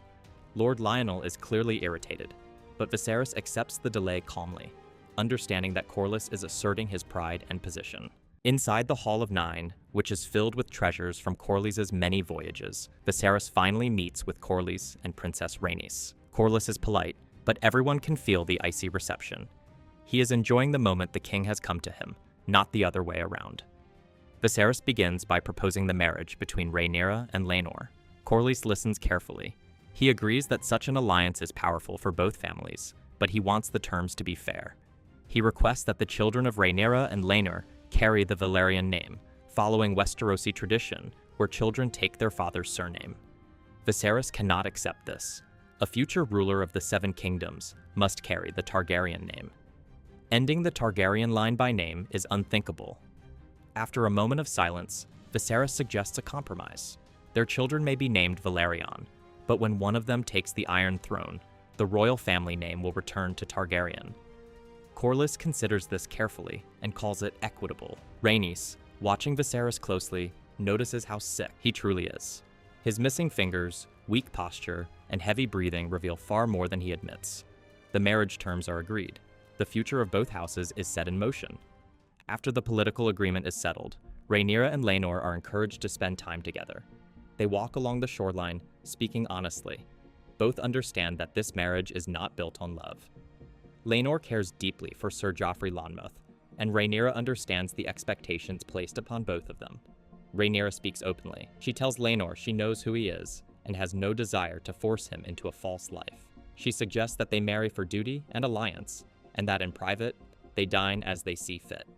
Lord Lionel is clearly irritated, but Viserys accepts the delay calmly, understanding that Corlys is asserting his pride and position. Inside the Hall of Nine, which is filled with treasures from Corlys' many voyages, Viserys finally meets with Corlys and Princess Rhaenys. Corlys is polite, but everyone can feel the icy reception. He is enjoying the moment the king has come to him, not the other way around. Viserys begins by proposing the marriage between Rhaenyra and Laenor. Corlys listens carefully. He agrees that such an alliance is powerful for both families, but he wants the terms to be fair. He requests that the children of Rhaenyra and Laenor carry the Velaryon name, following Westerosi tradition, where children take their father's surname. Viserys cannot accept this. A future ruler of the Seven Kingdoms must carry the Targaryen name. Ending the Targaryen line by name is unthinkable. After a moment of silence, Viserys suggests a compromise. Their children may be named Velaryon, but when one of them takes the Iron Throne, the royal family name will return to Targaryen. Corlys considers this carefully and calls it equitable. Rhaenys, watching Viserys closely, notices how sick he truly is. His missing fingers, weak posture, and heavy breathing reveal far more than he admits. The marriage terms are agreed. The future of both houses is set in motion. After the political agreement is settled, Rhaenyra and Laenor are encouraged to spend time together. They walk along the shoreline, speaking honestly. Both understand that this marriage is not built on love. Laenor cares deeply for Sir Joffrey Lonmouth, and Rhaenyra understands the expectations placed upon both of them. Rhaenyra speaks openly. She tells Laenor she knows who he is and has no desire to force him into a false life. She suggests that they marry for duty and alliance, and that in private, they dine as they see fit.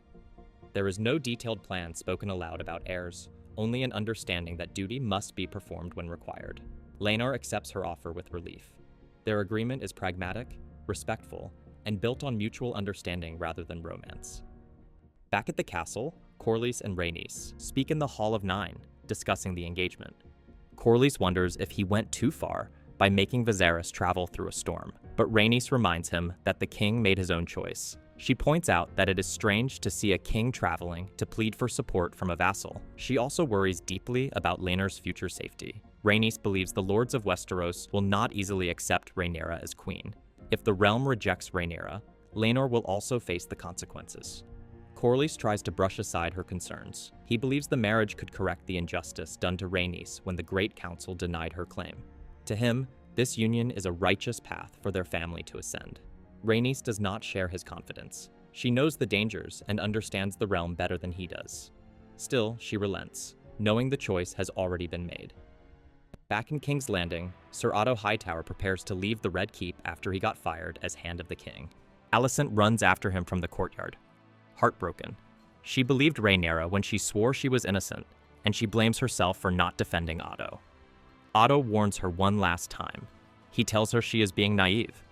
There is no detailed plan spoken aloud about heirs, only an understanding that duty must be performed when required. Laenor accepts her offer with relief. Their agreement is pragmatic, respectful, and built on mutual understanding rather than romance. Back at the castle, Corlys and Rhaenys speak in the Hall of Nine, discussing the engagement. Corlys wonders if he went too far by making Viserys travel through a storm, but Rhaenys reminds him that the king made his own choice. She points out that it is strange to see a king traveling to plead for support from a vassal. She also worries deeply about Laenor's future safety. Rhaenys believes the lords of Westeros will not easily accept Rhaenyra as queen. If the realm rejects Rhaenyra, Laenor will also face the consequences. Corlys tries to brush aside her concerns. He believes the marriage could correct the injustice done to Rhaenys when the Great Council denied her claim. To him, this union is a righteous path for their family to ascend. Rhaenys does not share his confidence. She knows the dangers and understands the realm better than he does. Still, she relents, knowing the choice has already been made. Back in King's Landing, Sir Otto Hightower prepares to leave the Red Keep after he got fired as Hand of the King. Alicent runs after him from the courtyard, heartbroken. She believed Rhaenyra when she swore she was innocent, and she blames herself for not defending Otto. Otto warns her one last time. He tells her she is being naive.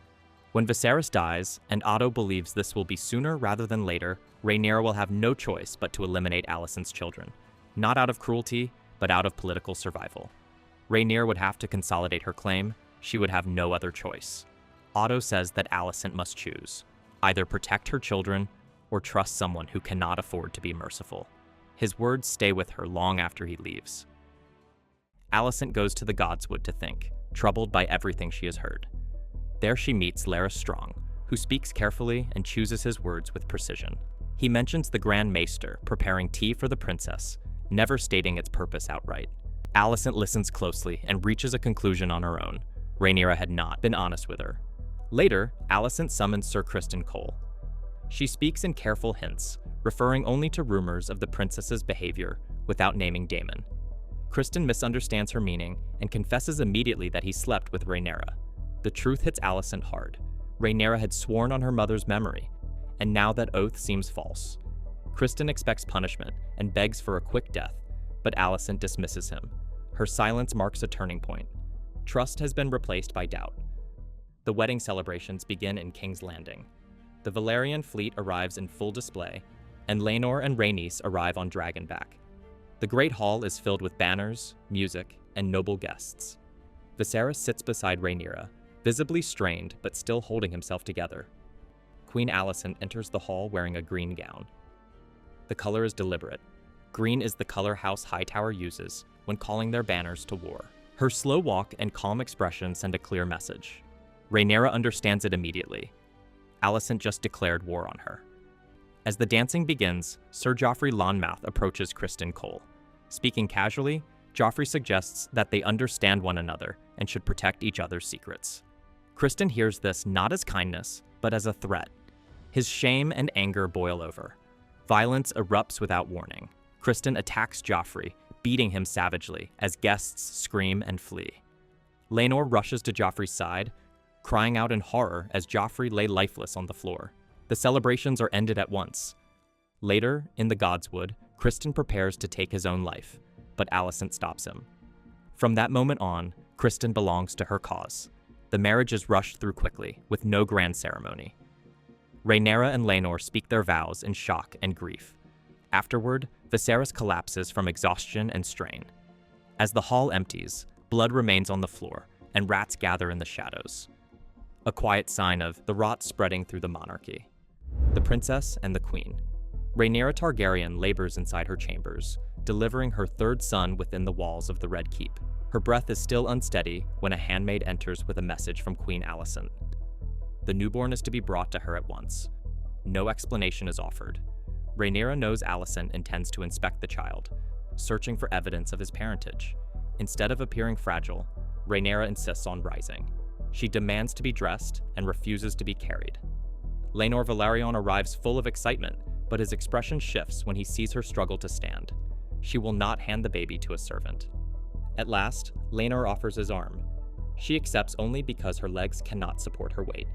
When Viserys dies, and Otto believes this will be sooner rather than later, Rhaenyra will have no choice but to eliminate Alicent's children, not out of cruelty, but out of political survival. Rhaenyra would have to consolidate her claim. She would have no other choice. Otto says that Alicent must choose, either protect her children or trust someone who cannot afford to be merciful. His words stay with her long after he leaves. Alicent goes to the Godswood to think, troubled by everything she has heard. There she meets Larys Strong, who speaks carefully and chooses his words with precision. He mentions the Grand Maester preparing tea for the princess, never stating its purpose outright. Alicent listens closely and reaches a conclusion on her own. Rhaenyra had not been honest with her. Later, Alicent summons Sir Criston Cole. She speaks in careful hints, referring only to rumors of the princess's behavior without naming Daemon. Criston misunderstands her meaning and confesses immediately that he slept with Rhaenyra. The truth hits Alicent hard. Rhaenyra had sworn on her mother's memory, and now that oath seems false. Criston expects punishment and begs for a quick death, but Alicent dismisses him. Her silence marks a turning point. Trust has been replaced by doubt. The wedding celebrations begin in King's Landing. The Valerian fleet arrives in full display, and Laenor and Rhaenys arrive on Dragonback. The Great Hall is filled with banners, music, and noble guests. Viserys sits beside Rhaenyra, visibly strained but still holding himself together. Queen Alicent enters the hall wearing a green gown. The color is deliberate. Green is the color House Hightower uses when calling their banners to war. Her slow walk and calm expression send a clear message. Rhaenyra understands it immediately. Alicent just declared war on her. As the dancing begins, Sir Joffrey Lonmouth approaches Criston Cole. Speaking casually, Joffrey suggests that they understand one another and should protect each other's secrets. Criston hears this not as kindness, but as a threat. His shame and anger boil over. Violence erupts without warning. Criston attacks Joffrey, beating him savagely as guests scream and flee. Laenor rushes to Joffrey's side, crying out in horror as Joffrey lay lifeless on the floor. The celebrations are ended at once. Later, in the Godswood, Criston prepares to take his own life, but Alicent stops him. From that moment on, Criston belongs to her cause. The marriage is rushed through quickly, with no grand ceremony. Rhaenyra and Laenor speak their vows in shock and grief. Afterward, Viserys collapses from exhaustion and strain. As the hall empties, blood remains on the floor, and rats gather in the shadows. A quiet sign of the rot spreading through the monarchy. The princess and the queen. Rhaenyra Targaryen labors inside her chambers, delivering her third son within the walls of the Red Keep. Her breath is still unsteady when a handmaid enters with a message from Queen Alicent. The newborn is to be brought to her at once. No explanation is offered. Rhaenyra knows Alicent intends to inspect the child, searching for evidence of his parentage. Instead of appearing fragile, Rhaenyra insists on rising. She demands to be dressed and refuses to be carried. Laenor Velaryon arrives full of excitement, but his expression shifts when he sees her struggle to stand. She will not hand the baby to a servant. At last, Laenor offers his arm. She accepts only because her legs cannot support her weight.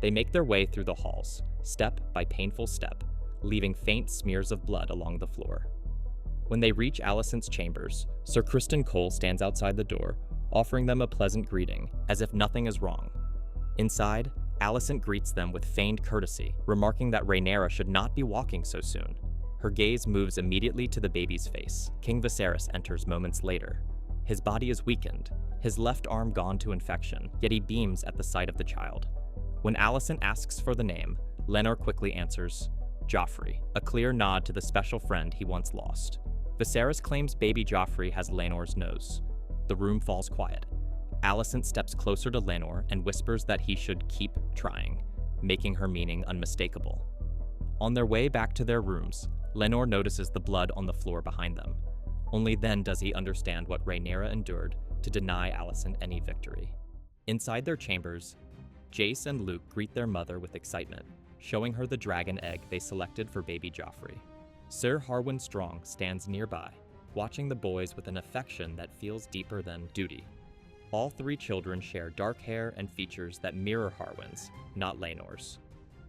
They make their way through the halls, step by painful step, leaving faint smears of blood along the floor. When they reach Alicent's chambers, Sir Criston Cole stands outside the door, offering them a pleasant greeting, as if nothing is wrong. Inside, Alicent greets them with feigned courtesy, remarking that Rhaenyra should not be walking so soon. Her gaze moves immediately to the baby's face. King Viserys enters moments later. His body is weakened, his left arm gone to infection, yet he beams at the sight of the child. When Alicent asks for the name, Laenor quickly answers, Joffrey, a clear nod to the special friend he once lost. Viserys claims baby Joffrey has Laenor's nose. The room falls quiet. Alicent steps closer to Laenor and whispers that he should keep trying, making her meaning unmistakable. On their way back to their rooms, Laenor notices the blood on the floor behind them. Only then does he understand what Rhaenyra endured to deny Alicent any victory. Inside their chambers, Jace and Luke greet their mother with excitement, showing her the dragon egg they selected for baby Joffrey. Sir Harwin Strong stands nearby, watching the boys with an affection that feels deeper than duty. All three children share dark hair and features that mirror Harwin's, not Laenor's.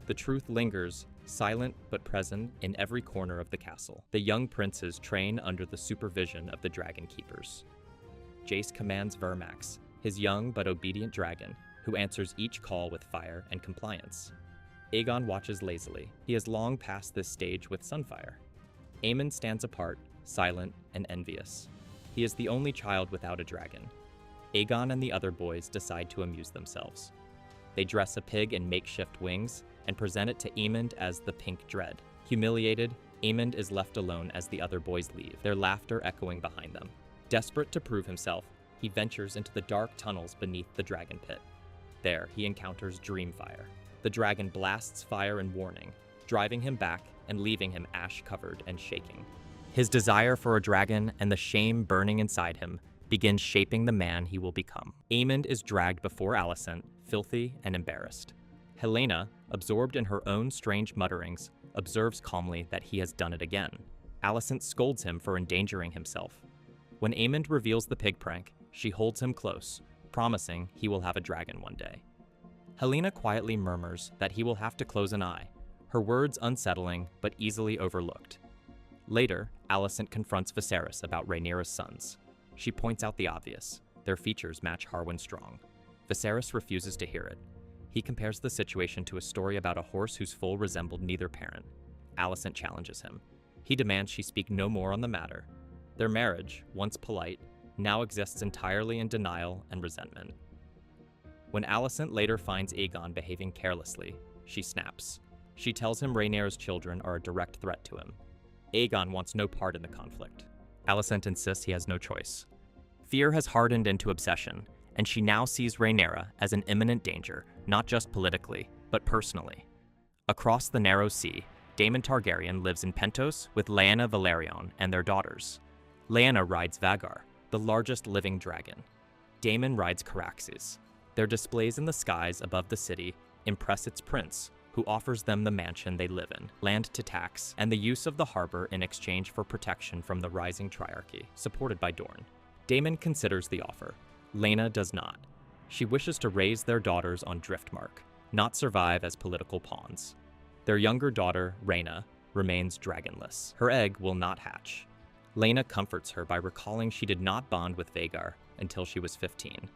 The truth lingers, silent but present, in every corner of the castle. The young princes train under the supervision of the Dragon Keepers. Jace commands Vermax, his young but obedient dragon, who answers each call with fire and compliance. Aegon watches lazily. He has long passed this stage with Sunfire. Aemon stands apart, silent and envious. He is the only child without a dragon. Aegon and the other boys decide to amuse themselves. They dress a pig in makeshift wings and present it to Aemond as the Pink Dread. Humiliated, Aemond is left alone as the other boys leave, their laughter echoing behind them. Desperate to prove himself, he ventures into the dark tunnels beneath the dragon pit. There, he encounters Dreamfire. The dragon blasts fire in warning, driving him back and leaving him ash-covered and shaking. His desire for a dragon and the shame burning inside him begins shaping the man he will become. Aemond is dragged before Alicent, filthy and embarrassed. Helena, absorbed in her own strange mutterings, observes calmly that he has done it again. Alicent scolds him for endangering himself. When Aemond reveals the pig prank, she holds him close, promising he will have a dragon one day. Helena quietly murmurs that he will have to close an eye, her words unsettling but easily overlooked. Later, Alicent confronts Viserys about Rhaenyra's sons. She points out the obvious. Their features match Harwin Strong. Viserys refuses to hear it. He compares the situation to a story about a horse whose foal resembled neither parent. Alicent challenges him. He demands she speak no more on the matter. Their marriage, once polite, now exists entirely in denial and resentment. When Alicent later finds Aegon behaving carelessly, she snaps. She tells him Rhaenyra's children are a direct threat to him. Aegon wants no part in the conflict. Alicent insists he has no choice. Fear has hardened into obsession, and she now sees Rhaenyra as an imminent danger, not just politically, but personally. Across the narrow sea, Daemon Targaryen lives in Pentos with Lyanna Velaryon and their daughters. Lyanna rides Vhagar, the largest living dragon. Daemon rides Caraxes. Their displays in the skies above the city impress its prince, who offers them the mansion they live in, land to tax, and the use of the harbor in exchange for protection from the rising Triarchy, supported by Dorne. Daemon considers the offer. Lyanna does not. She wishes to raise their daughters on Driftmark, not survive as political pawns. Their younger daughter, Rhaena, remains dragonless. Her egg will not hatch. Lyanna comforts her by recalling she did not bond with Vhagar until she was 15.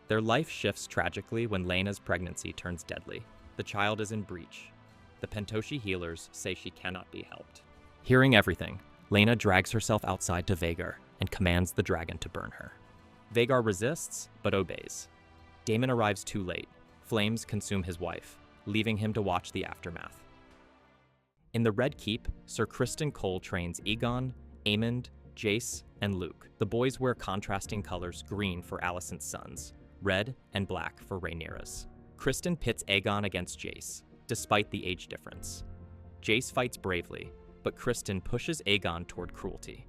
Their life shifts tragically when Lyanna's pregnancy turns deadly. The child is in breach. The Pentoshi healers say she cannot be helped. Hearing everything, Lyanna drags herself outside to Vhagar and commands the dragon to burn her. Vhagar resists, but obeys. Daemon arrives too late. Flames consume his wife, leaving him to watch the aftermath. In the Red Keep, Sir Criston Cole trains Aegon, Aemond, Jace, and Luke. The boys wear contrasting colors: green for Alicent's sons, red and black for Rhaenyra's. Criston pits Aegon against Jace, despite the age difference. Jace fights bravely, but Criston pushes Aegon toward cruelty.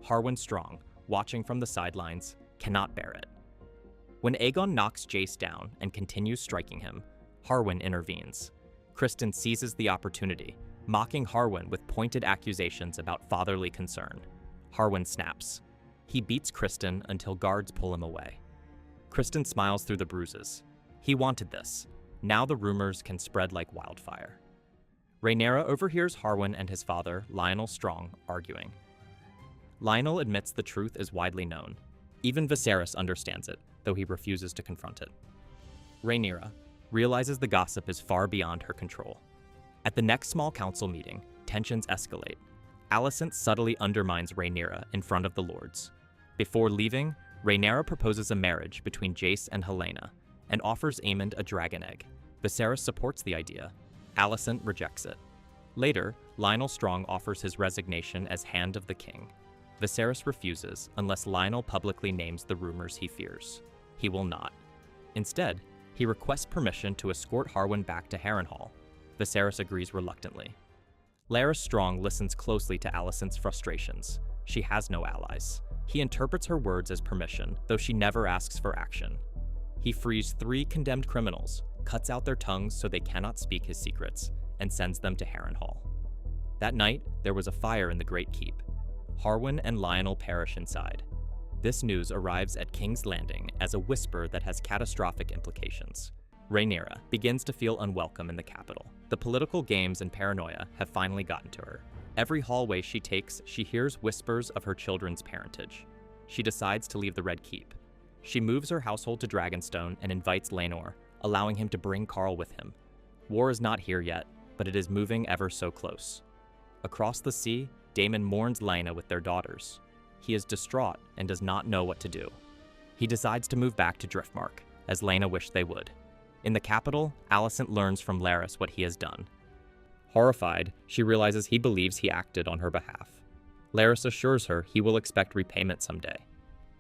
Harwin Strong, watching from the sidelines, cannot bear it. When Aegon knocks Jace down and continues striking him, Harwin intervenes. Criston seizes the opportunity, mocking Harwin with pointed accusations about fatherly concern. Harwin snaps. He beats Criston until guards pull him away. Criston smiles through the bruises. He wanted this. Now the rumors can spread like wildfire. Rhaenyra overhears Harwin and his father, Lyonel Strong, arguing. Lyonel admits the truth is widely known. Even Viserys understands it, though he refuses to confront it. Rhaenyra realizes the gossip is far beyond her control. At the next small council meeting, tensions escalate. Alicent subtly undermines Rhaenyra in front of the lords. Before leaving, Rhaenyra proposes a marriage between Jace and Helaena, and offers Aemond a dragon egg. Viserys supports the idea. Alicent rejects it. Later, Lyonel Strong offers his resignation as Hand of the King. Viserys refuses unless Lyonel publicly names the rumors he fears. He will not. Instead, he requests permission to escort Harwin back to Harrenhal. Viserys agrees reluctantly. Larys Strong listens closely to Alicent's frustrations. She has no allies. He interprets her words as permission, though she never asks for action. He frees 3 condemned criminals, cuts out their tongues so they cannot speak his secrets, and sends them to Harrenhal. That night, there was a fire in the Great Keep. Harwin and Lyonel perish inside. This news arrives at King's Landing as a whisper that has catastrophic implications. Rhaenyra begins to feel unwelcome in the capital. The political games and paranoia have finally gotten to her. Every hallway she takes, she hears whispers of her children's parentage. She decides to leave the Red Keep. She moves her household to Dragonstone and invites Laenor, allowing him to bring Qarl with him. War is not here yet, but it is moving ever so close. Across the sea, Daemon mourns Lyanna with their daughters. He is distraught and does not know what to do. He decides to move back to Driftmark, as Lyanna wished they would. In the capital, Alicent learns from Larys what he has done. Horrified, she realizes he believes he acted on her behalf. Larys assures her he will expect repayment someday.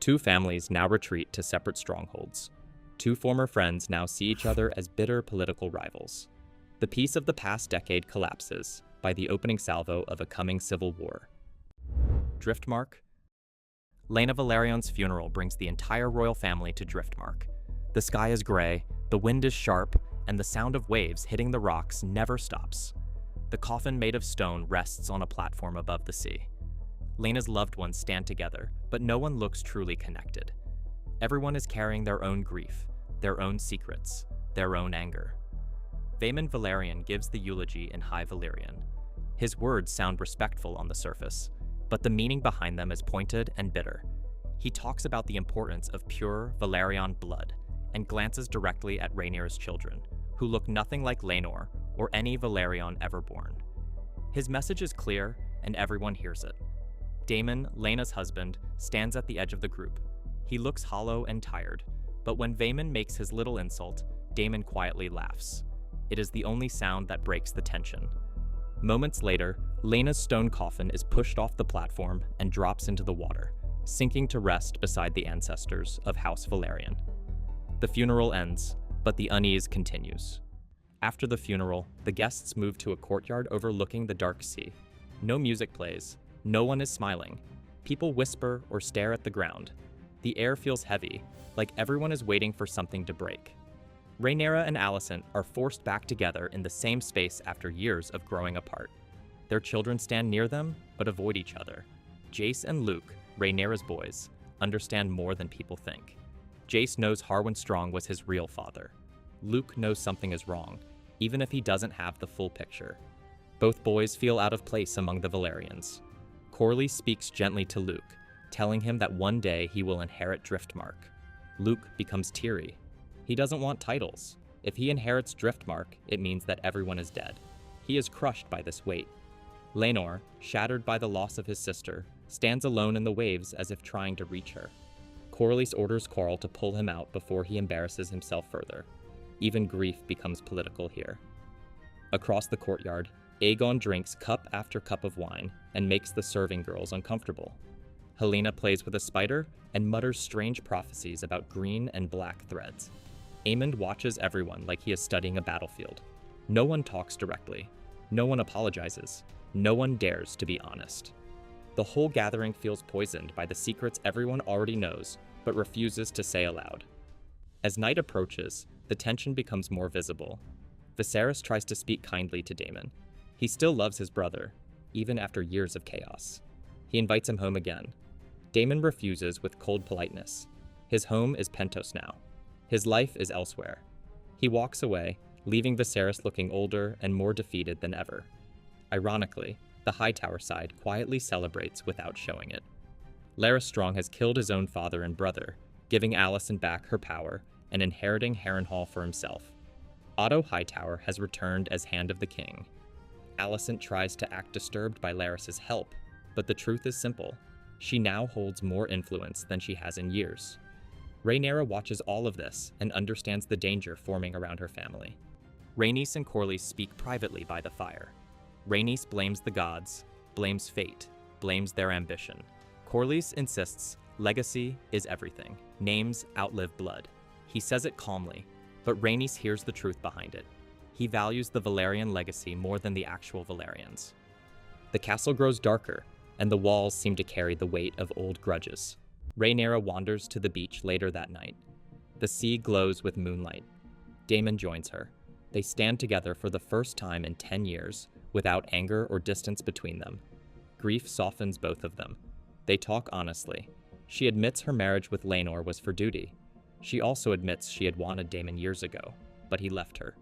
2 families now retreat to separate strongholds. 2 former friends now see each other as bitter political rivals. The peace of the past decade collapses by the opening salvo of a coming civil war. Driftmark. Lyanna Velaryon's funeral brings the entire royal family to Driftmark. The sky is gray, the wind is sharp, and the sound of waves hitting the rocks never stops. The coffin made of stone rests on a platform above the sea. Lyanna's loved ones stand together, but no one looks truly connected. Everyone is carrying their own grief, their own secrets, their own anger. Vaemond Velaryon gives the eulogy in High Valyrian. His words sound respectful on the surface, but the meaning behind them is pointed and bitter. He talks about the importance of pure Valerian blood and glances directly at Rhaenyra's children, who look nothing like Laenor or any Valerian ever born. His message is clear, and everyone hears it. Daemon, Laena's husband, stands at the edge of the group. He looks hollow and tired, but when Vaemon makes his little insult, Daemon quietly laughs. It is the only sound that breaks the tension. Moments later, Laena's stone coffin is pushed off the platform and drops into the water, sinking to rest beside the ancestors of House Valerian. The funeral ends, but the unease continues. After the funeral, the guests move to a courtyard overlooking the dark sea. No music plays. No one is smiling. People whisper or stare at the ground. The air feels heavy, like everyone is waiting for something to break. Rhaenyra and Alicent are forced back together in the same space after years of growing apart. Their children stand near them, but avoid each other. Jace and Luke, Rhaenyra's boys, understand more than people think. Jace knows Harwin Strong was his real father. Luke knows something is wrong, even if he doesn't have the full picture. Both boys feel out of place among the Valerians. Corlys speaks gently to Luke, telling him that one day he will inherit Driftmark. Luke becomes teary. He doesn't want titles. If he inherits Driftmark, it means that everyone is dead. He is crushed by this weight. Laenor, shattered by the loss of his sister, stands alone in the waves as if trying to reach her. Corlys orders Qarl to pull him out before he embarrasses himself further. Even grief becomes political here. Across the courtyard, Aegon drinks cup after cup of wine and makes the serving girls uncomfortable. Helena plays with a spider and mutters strange prophecies about green and black threads. Aemond watches everyone like he is studying a battlefield. No one talks directly. No one apologizes. No one dares to be honest. The whole gathering feels poisoned by the secrets everyone already knows, but refuses to say aloud. As night approaches, the tension becomes more visible. Viserys tries to speak kindly to Daemon. He still loves his brother, even after years of chaos. He invites him home again. Daemon refuses with cold politeness. His home is Pentos now. His life is elsewhere. He walks away, leaving Viserys looking older and more defeated than ever. Ironically, the Hightower side quietly celebrates without showing it. Larys Strong has killed his own father and brother, giving Alicent back her power and inheriting Harrenhal for himself. Otto Hightower has returned as Hand of the King. Alicent tries to act disturbed by Larys's help, but the truth is simple. She now holds more influence than she has in years. Rhaenyra watches all of this and understands the danger forming around her family. Rhaenys and Corlys speak privately by the fire. Rhaenys blames the gods, blames fate, blames their ambition. Corlys insists legacy is everything. Names outlive blood. He says it calmly, but Rhaenys hears the truth behind it. He values the Valerian legacy more than the actual Valerians. The castle grows darker, and the walls seem to carry the weight of old grudges. Rhaenyra wanders to the beach later that night. The sea glows with moonlight. Daemon joins her. They stand together for the first time in 10 years, without anger or distance between them. Grief softens both of them. They talk honestly. She admits her marriage with Laenor was for duty. She also admits she had wanted Daemon years ago, but he left her.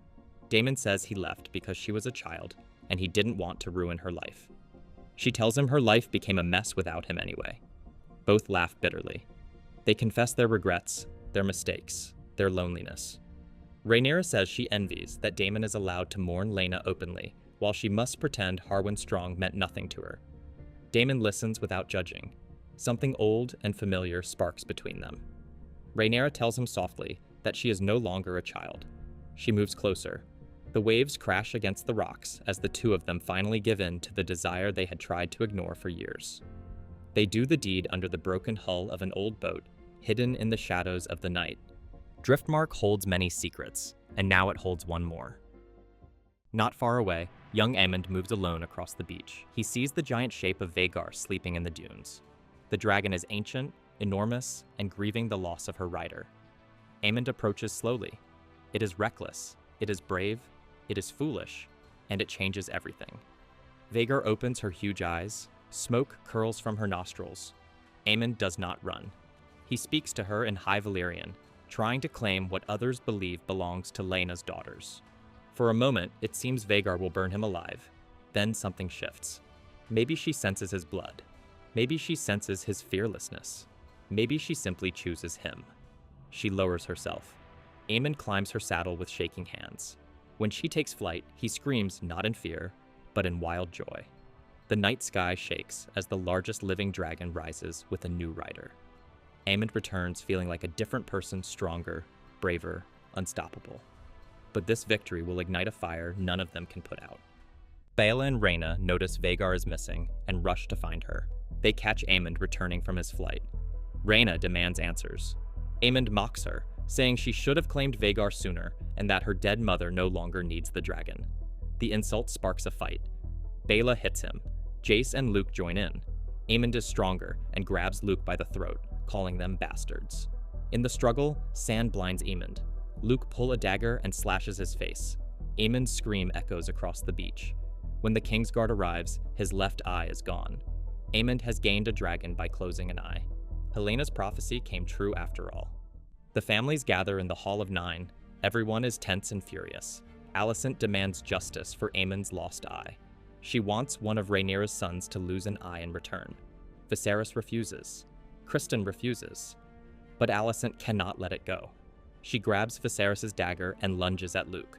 Daemon says he left because she was a child, and he didn't want to ruin her life. She tells him her life became a mess without him anyway. Both laugh bitterly. They confess their regrets, their mistakes, their loneliness. Rhaenyra says she envies that Daemon is allowed to mourn Laena openly, while she must pretend Harwin Strong meant nothing to her. Daemon listens without judging. Something old and familiar sparks between them. Rhaenyra tells him softly that she is no longer a child. She moves closer. The waves crash against the rocks as the two of them finally give in to the desire they had tried to ignore for years. They do the deed under the broken hull of an old boat, hidden in the shadows of the night. Driftmark holds many secrets, and now it holds one more. Not far away, young Aemond moves alone across the beach. He sees the giant shape of Vhagar sleeping in the dunes. The dragon is ancient, enormous, and grieving the loss of her rider. Aemond approaches slowly. It is reckless, it is brave, it is foolish, and it changes everything. Vhagar opens her huge eyes. Smoke curls from her nostrils. Aemond does not run. He speaks to her in High Valyrian, trying to claim what others believe belongs to Laena's daughters. For a moment, it seems Vhagar will burn him alive. Then something shifts. Maybe she senses his blood. Maybe she senses his fearlessness. Maybe she simply chooses him. She lowers herself. Aemond climbs her saddle with shaking hands. When she takes flight, he screams not in fear, but in wild joy. The night sky shakes as the largest living dragon rises with a new rider. Aemond returns feeling like a different person, stronger, braver, unstoppable. But this victory will ignite a fire none of them can put out. Baela and Rhaena notice Vhagar is missing and rush to find her. They catch Aemond returning from his flight. Rhaena demands answers. Aemond mocks her, saying she should have claimed Vhagar sooner and that her dead mother no longer needs the dragon. The insult sparks a fight. Baela hits him. Jace and Luke join in. Aemond is stronger and grabs Luke by the throat, calling them bastards. In the struggle, sand blinds Aemond. Luke pulls a dagger and slashes his face. Aemond's scream echoes across the beach. When the Kingsguard arrives, his left eye is gone. Aemond has gained a dragon by closing an eye. Helena's prophecy came true after all. The families gather in the Hall of Nine. Everyone is tense and furious. Alicent demands justice for Aemond's lost eye. She wants one of Rhaenyra's sons to lose an eye in return. Viserys refuses. Criston refuses. But Alicent cannot let it go. She grabs Viserys' dagger and lunges at Luke.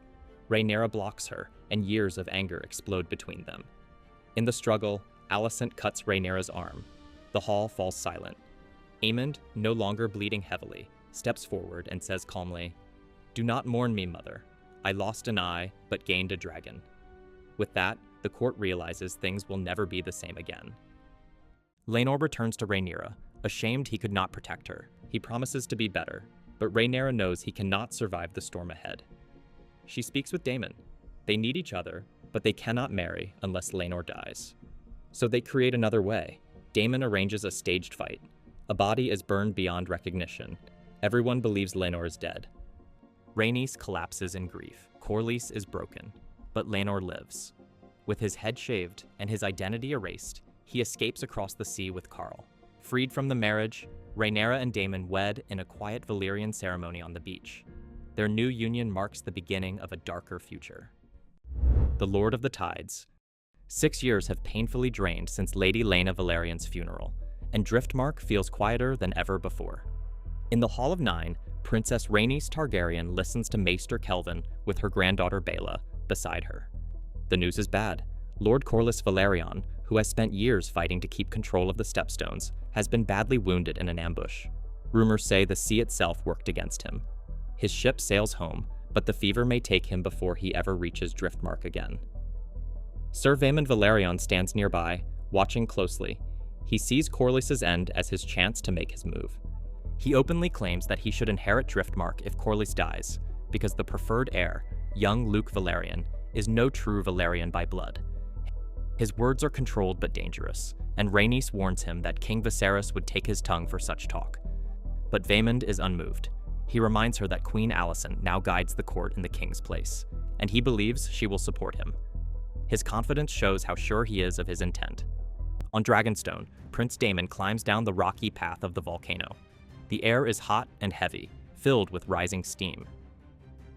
Rhaenyra blocks her, and years of anger explode between them. In the struggle, Alicent cuts Rhaenyra's arm. The hall falls silent. Aemond, no longer bleeding heavily, steps forward and says calmly, "Do not mourn me, mother. I lost an eye, but gained a dragon." With that, the court realizes things will never be the same again. Laenor returns to Rhaenyra, ashamed he could not protect her. He promises to be better, but Rhaenyra knows he cannot survive the storm ahead. She speaks with Daemon. They need each other, but they cannot marry unless Laenor dies. So they create another way. Daemon arranges a staged fight. A body is burned beyond recognition. Everyone believes Laenor is dead. Rhaenys collapses in grief. Corlys is broken, but Laenor lives. With his head shaved and his identity erased, he escapes across the sea with Qarl. Freed from the marriage, Rhaenyra and Daemon wed in a quiet Valyrian ceremony on the beach. Their new union marks the beginning of a darker future. The Lord of the Tides. 6 years have painfully drained since Lady Laena Valerian's funeral, and Driftmark feels quieter than ever before. In the Hall of Nine, Princess Rhaenys Targaryen listens to Maester Kelvin with her granddaughter Baela beside her. The news is bad. Lord Corlys Velaryon, who has spent years fighting to keep control of the Stepstones, has been badly wounded in an ambush. Rumors say the sea itself worked against him. His ship sails home, but the fever may take him before he ever reaches Driftmark again. Sir Vaemond Valerion stands nearby, watching closely. He sees Corlys's end as his chance to make his move. He openly claims that he should inherit Driftmark if Corlys dies, because the preferred heir, young Luke Valerian, is no true Valerian by blood. His words are controlled but dangerous, and Rhaenys warns him that King Viserys would take his tongue for such talk. But Vaemond is unmoved. He reminds her that Queen Alicent now guides the court in the king's place, and he believes she will support him. His confidence shows how sure he is of his intent. On Dragonstone, Prince Daemon climbs down the rocky path of the volcano. The air is hot and heavy, filled with rising steam.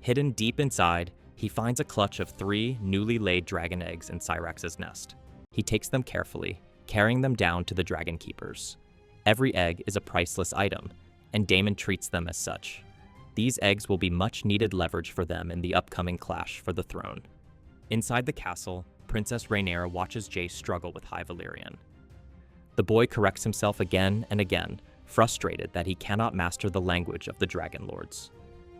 Hidden deep inside, he finds a clutch of 3 newly laid dragon eggs in Syrax's nest. He takes them carefully, carrying them down to the dragon keepers. Every egg is a priceless item, and Daemon treats them as such. These eggs will be much needed leverage for them in the upcoming clash for the throne. Inside the castle, Princess Rhaenyra watches Jace struggle with High Valyrian. The boy corrects himself again and again, frustrated that he cannot master the language of the Dragon Lords.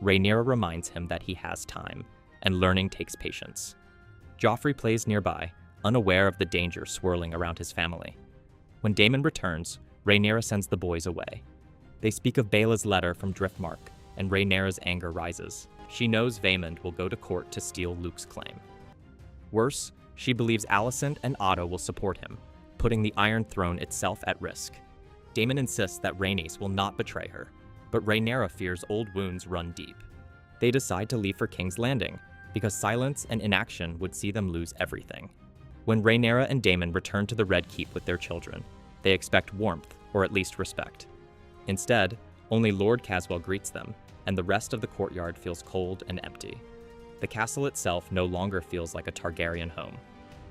Rhaenyra reminds him that he has time, and learning takes patience. Joffrey plays nearby, unaware of the danger swirling around his family. When Daemon returns, Rhaenyra sends the boys away. They speak of Baela's letter from Driftmark, and Rhaenyra's anger rises. She knows Vaemond will go to court to steal Luke's claim. Worse, she believes Alicent and Otto will support him, putting the Iron Throne itself at risk. Daemon insists that Rhaenys will not betray her, but Rhaenyra fears old wounds run deep. They decide to leave for King's Landing, because silence and inaction would see them lose everything. When Rhaenyra and Daemon return to the Red Keep with their children, they expect warmth, or at least respect. Instead, only Lord Caswell greets them, and the rest of the courtyard feels cold and empty. The castle itself no longer feels like a Targaryen home.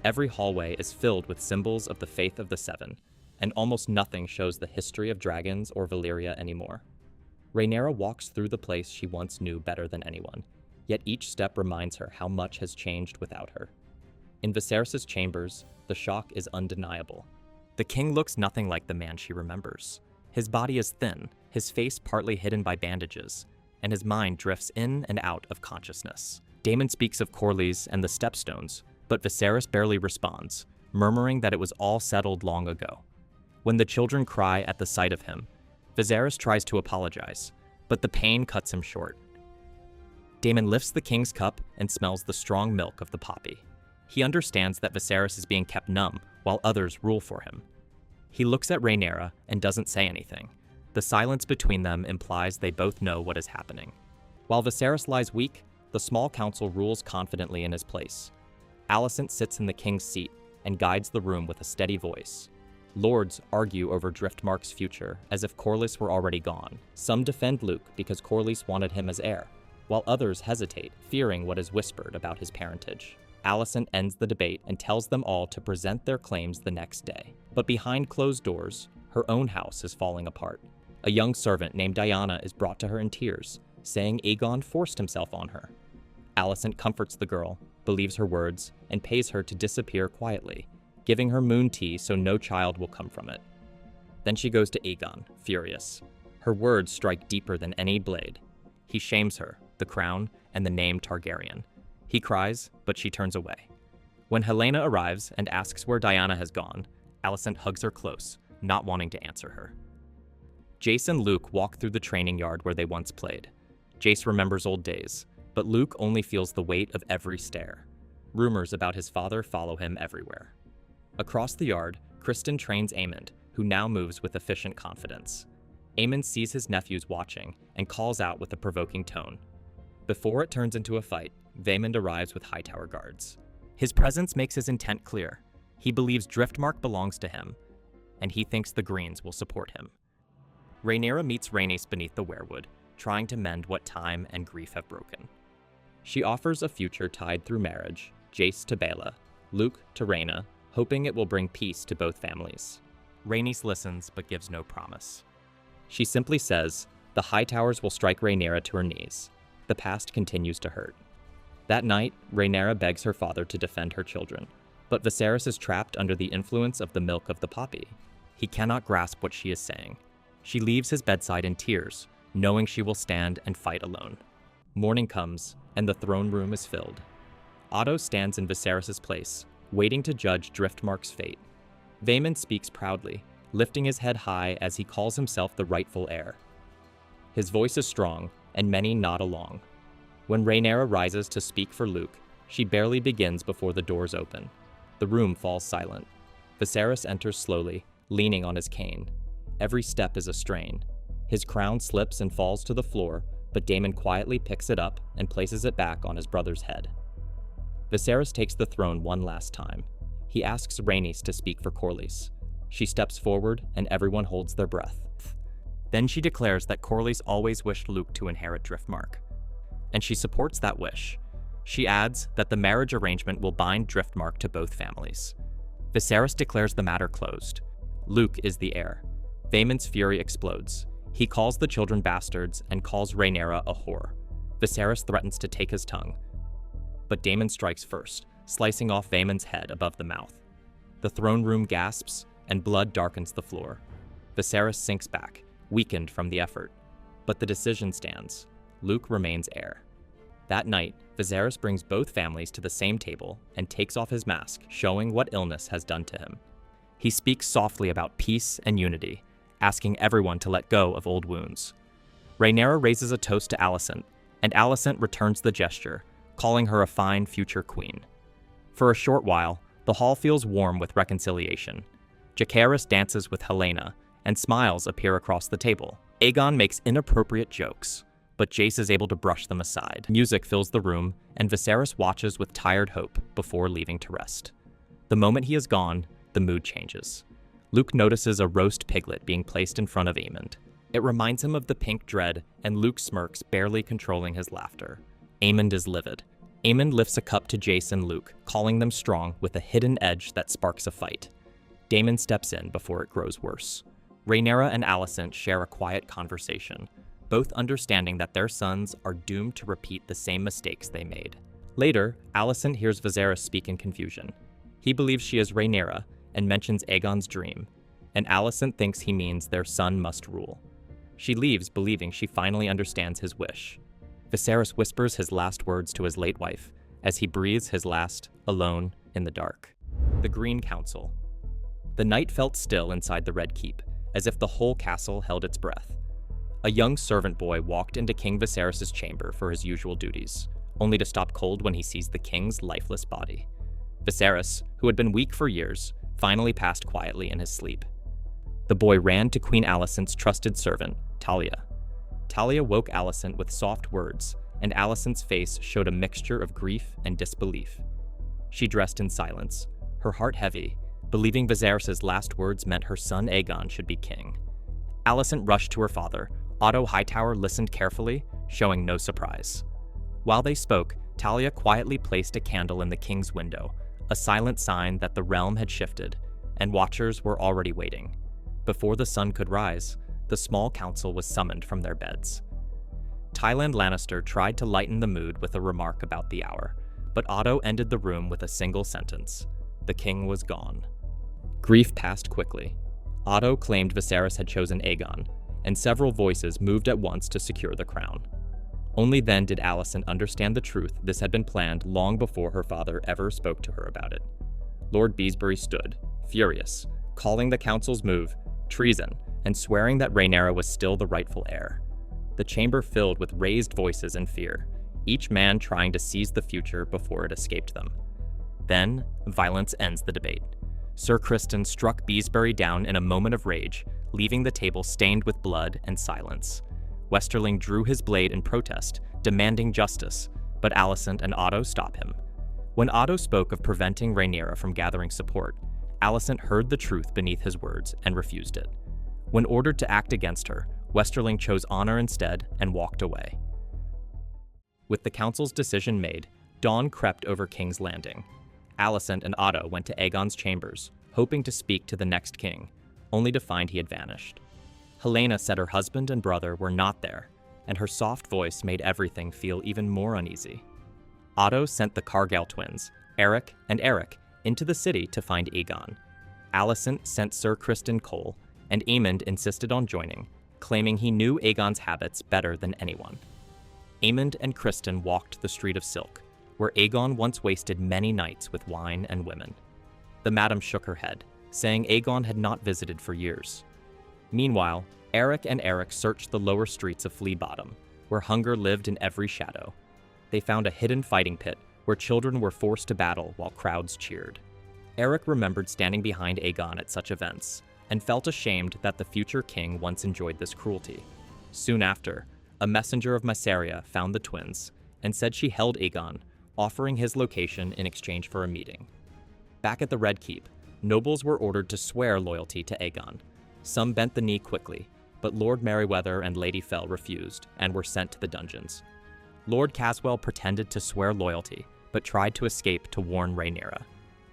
Every hallway is filled with symbols of the faith of the Seven. and almost nothing shows the history of dragons or Valyria anymore. Rhaenyra walks through the place she once knew better than anyone, yet each step reminds her how much has changed without her. In Viserys' chambers, the shock is undeniable. The king looks nothing like the man she remembers. His body is thin, his face partly hidden by bandages, and his mind drifts in and out of consciousness. Daemon speaks of Corlys and the Stepstones, but Viserys barely responds, murmuring that it was all settled long ago. When the children cry at the sight of him, Viserys tries to apologize, but the pain cuts him short. Daemon lifts the king's cup and smells the strong milk of the poppy. He understands that Viserys is being kept numb while others rule for him. He looks at Rhaenyra and doesn't say anything. The silence between them implies they both know what is happening. While Viserys lies weak, the small council rules confidently in his place. Alicent sits in the king's seat and guides the room with a steady voice. Lords argue over Driftmark's future as if Corlys were already gone. Some defend Luke because Corlys wanted him as heir, while others hesitate, fearing what is whispered about his parentage. Alicent ends the debate and tells them all to present their claims the next day. But behind closed doors, her own house is falling apart. A young servant named Diana is brought to her in tears, saying Aegon forced himself on her. Alicent comforts the girl, believes her words, and pays her to disappear quietly, giving her moon tea so no child will come from it. Then she goes to Aegon, furious. Her words strike deeper than any blade. He shames her, the crown, and the name Targaryen. He cries, but she turns away. When Helaena arrives and asks where Diana has gone, Alicent hugs her close, not wanting to answer her. Jace and Luke walk through the training yard where they once played. Jace remembers old days, but Luke only feels the weight of every stare. Rumors about his father follow him everywhere. Across the yard, Criston trains Aemond, who now moves with efficient confidence. Aemond sees his nephews watching and calls out with a provoking tone. Before it turns into a fight, Vaemond arrives with Hightower guards. His presence makes his intent clear. He believes Driftmark belongs to him, and he thinks the Greens will support him. Rhaenyra meets Rhaenys beneath the weirwood, trying to mend what time and grief have broken. She offers a future tied through marriage, Jace to Baela, Luke to Rhaena, hoping it will bring peace to both families. Rhaenys listens but gives no promise. She simply says, the Hightowers will strike Rhaenyra to her knees. The past continues to hurt. That night, Rhaenyra begs her father to defend her children, but Viserys is trapped under the influence of the milk of the poppy. He cannot grasp what she is saying. She leaves his bedside in tears, knowing she will stand and fight alone. Morning comes, and the throne room is filled. Otto stands in Viserys' place, waiting to judge Driftmark's fate. Vaemond speaks proudly, lifting his head high as he calls himself the rightful heir. His voice is strong, and many nod along. When Rhaenyra rises to speak for Luke, she barely begins before the doors open. The room falls silent. Viserys enters slowly, leaning on his cane. Every step is a strain. His crown slips and falls to the floor, but Daemon quietly picks it up and places it back on his brother's head. Viserys takes the throne one last time. He asks Rhaenys to speak for Corlys. She steps forward, and everyone holds their breath. Then she declares that Corlys always wished Luke to inherit Driftmark, and she supports that wish. She adds that the marriage arrangement will bind Driftmark to both families. Viserys declares the matter closed. Luke is the heir. Vaemond's fury explodes. He calls the children bastards and calls Rhaenyra a whore. Viserys threatens to take his tongue, but Daemon strikes first, slicing off Vaemond's head above the mouth. The throne room gasps, and blood darkens the floor. Viserys sinks back, weakened from the effort. But the decision stands. Luke remains heir. That night, Viserys brings both families to the same table and takes off his mask, showing what illness has done to him. He speaks softly about peace and unity, asking everyone to let go of old wounds. Rhaenyra raises a toast to Alicent, and Alicent returns the gesture, calling her a fine future queen. For a short while, the hall feels warm with reconciliation. Jacaerys dances with Helaena, and smiles appear across the table. Aegon makes inappropriate jokes, but Jace is able to brush them aside. Music fills the room, and Viserys watches with tired hope before leaving to rest. The moment he is gone, the mood changes. Luke notices a roast piglet being placed in front of Aemond. It reminds him of the pink dread, and Luke smirks, barely controlling his laughter. Aemond is livid. Aemond lifts a cup to Jace and Luke, calling them strong with a hidden edge that sparks a fight. Daemon steps in before it grows worse. Rhaenyra and Alicent share a quiet conversation, both understanding that their sons are doomed to repeat the same mistakes they made. Later, Alicent hears Viserys speak in confusion. He believes she is Rhaenyra and mentions Aegon's dream, and Alicent thinks he means their son must rule. She leaves believing she finally understands his wish. Viserys whispers his last words to his late wife as he breathes his last, alone, in the dark. The Green Council. The night felt still inside the Red Keep, as if the whole castle held its breath. A young servant boy walked into King Viserys' chamber for his usual duties, only to stop cold when he sees the king's lifeless body. Viserys, who had been weak for years, finally passed quietly in his sleep. The boy ran to Queen Alicent's trusted servant, Talia. Talia woke Alicent with soft words, and Alicent's face showed a mixture of grief and disbelief. She dressed in silence, her heart heavy, believing Viserys' last words meant her son Aegon should be king. Alicent rushed to her father. Otto Hightower listened carefully, showing no surprise. While they spoke, Talia quietly placed a candle in the king's window, a silent sign that the realm had shifted, and watchers were already waiting. Before the sun could rise, the small council was summoned from their beds. Tyland Lannister tried to lighten the mood with a remark about the hour, but Otto ended the room with a single sentence: the king was gone. Grief passed quickly. Otto claimed Viserys had chosen Aegon, and several voices moved at once to secure the crown. Only then did Alicent understand the truth this had been planned long before her father ever spoke to her about it. Lord Beesbury stood, furious, calling the council's move treason and swearing that Rhaenyra was still the rightful heir. The chamber filled with raised voices and fear, each man trying to seize the future before it escaped them. Then, violence ends the debate. Sir Criston struck Beesbury down in a moment of rage, leaving the table stained with blood and silence. Westerling drew his blade in protest, demanding justice, but Alicent and Otto stopped him. When Otto spoke of preventing Rhaenyra from gathering support, Alicent heard the truth beneath his words and refused it. When ordered to act against her, Westerling chose honor instead and walked away. With the council's decision made, dawn crept over King's Landing. Alicent and Otto went to Aegon's chambers, hoping to speak to the next king, only to find he had vanished. Helena said her husband and brother were not there, and her soft voice made everything feel even more uneasy. Otto sent the Cargyle twins, Eric and Eric, into the city to find Aegon. Alicent sent Sir Criston Cole, and Aemond insisted on joining, claiming he knew Aegon's habits better than anyone. Aemond and Criston walked the Street of Silk, where Aegon once wasted many nights with wine and women. The madam shook her head, saying Aegon had not visited for years. Meanwhile, Eric and Eric searched the lower streets of Flea Bottom, where hunger lived in every shadow. They found a hidden fighting pit where children were forced to battle while crowds cheered. Eric remembered standing behind Aegon at such events, and felt ashamed that the future king once enjoyed this cruelty. Soon after, a messenger of Mysaria found the twins and said she held Aegon, offering his location in exchange for a meeting. Back at the Red Keep, nobles were ordered to swear loyalty to Aegon. Some bent the knee quickly, but Lord Merryweather and Lady Fell refused and were sent to the dungeons. Lord Caswell pretended to swear loyalty, but tried to escape to warn Rhaenyra.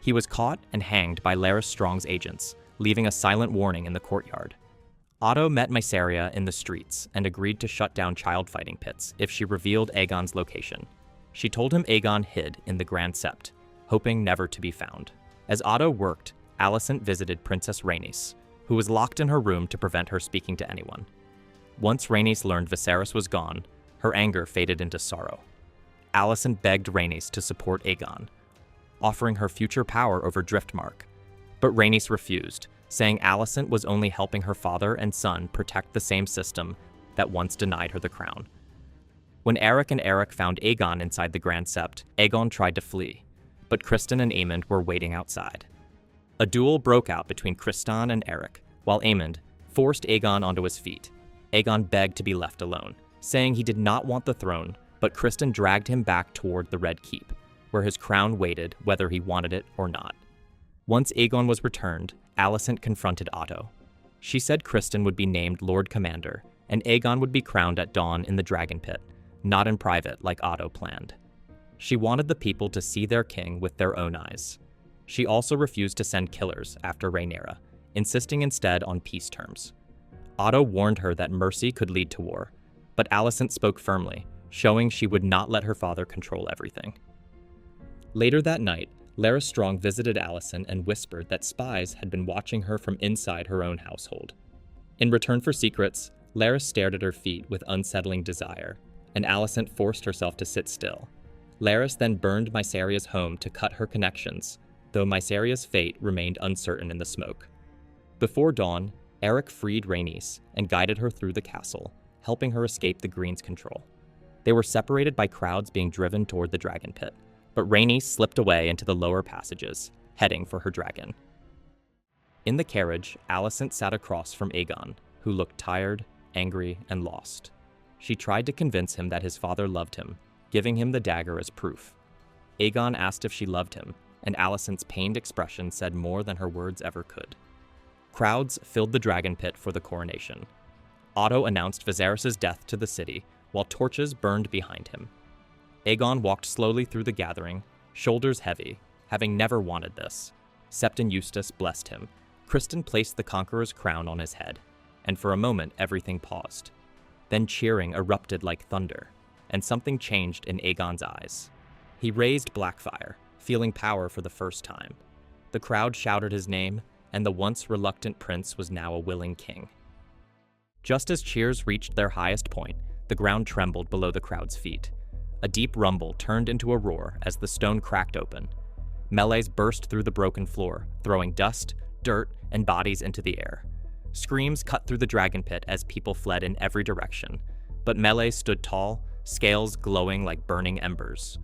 He was caught and hanged by Larys Strong's agents, leaving a silent warning in the courtyard. Otto met Mysaria in the streets and agreed to shut down child fighting pits if she revealed Aegon's location. She told him Aegon hid in the Grand Sept, hoping never to be found. As Otto worked, Alicent visited Princess Rhaenys, who was locked in her room to prevent her speaking to anyone. Once Rhaenys learned Viserys was gone, her anger faded into sorrow. Alicent begged Rhaenys to support Aegon, offering her future power over Driftmark. But Rhaenys refused, saying Alicent was only helping her father and son protect the same system that once denied her the crown. When Eric and Eric found Aegon inside the Grand Sept, Aegon tried to flee, but Criston and Aemond were waiting outside. A duel broke out between Criston and Eric, while Aemond forced Aegon onto his feet. Aegon begged to be left alone, saying he did not want the throne, but Criston dragged him back toward the Red Keep, where his crown waited whether he wanted it or not. Once Aegon was returned, Alicent confronted Otto. She said Criston would be named Lord Commander, and Aegon would be crowned at dawn in the Dragon Pit, not in private like Otto planned. She wanted the people to see their king with their own eyes. She also refused to send killers after Rhaenyra, insisting instead on peace terms. Otto warned her that mercy could lead to war, but Alicent spoke firmly, showing she would not let her father control everything. Later that night, Larys Strong visited Alicent and whispered that spies had been watching her from inside her own household. In return for secrets, Larys stared at her feet with unsettling desire, and Alicent forced herself to sit still. Larys then burned Mysaria's home to cut her connections, though Mysaria's fate remained uncertain in the smoke. Before dawn, Eric freed Rhaenys and guided her through the castle, helping her escape the Green's control. They were separated by crowds being driven toward the dragon pit, but Rhaenys slipped away into the lower passages, heading for her dragon. In the carriage, Alicent sat across from Aegon, who looked tired, angry, and lost. She tried to convince him that his father loved him, giving him the dagger as proof. Aegon asked if she loved him, and Alicent's pained expression said more than her words ever could. Crowds filled the dragon pit for the coronation. Otto announced Viserys' death to the city, while torches burned behind him. Aegon walked slowly through the gathering, shoulders heavy, having never wanted this. Septon Eustace blessed him. Criston placed the Conqueror's crown on his head, and for a moment everything paused. Then cheering erupted like thunder, and something changed in Aegon's eyes. He raised Blackfyre, feeling power for the first time. The crowd shouted his name, and the once reluctant prince was now a willing king. Just as cheers reached their highest point, the ground trembled below the crowd's feet. A deep rumble turned into a roar as the stone cracked open. Melees burst through the broken floor, throwing dust, dirt, and bodies into the air. Screams cut through the dragon pit as people fled in every direction, but Melees stood tall, scales glowing like burning embers.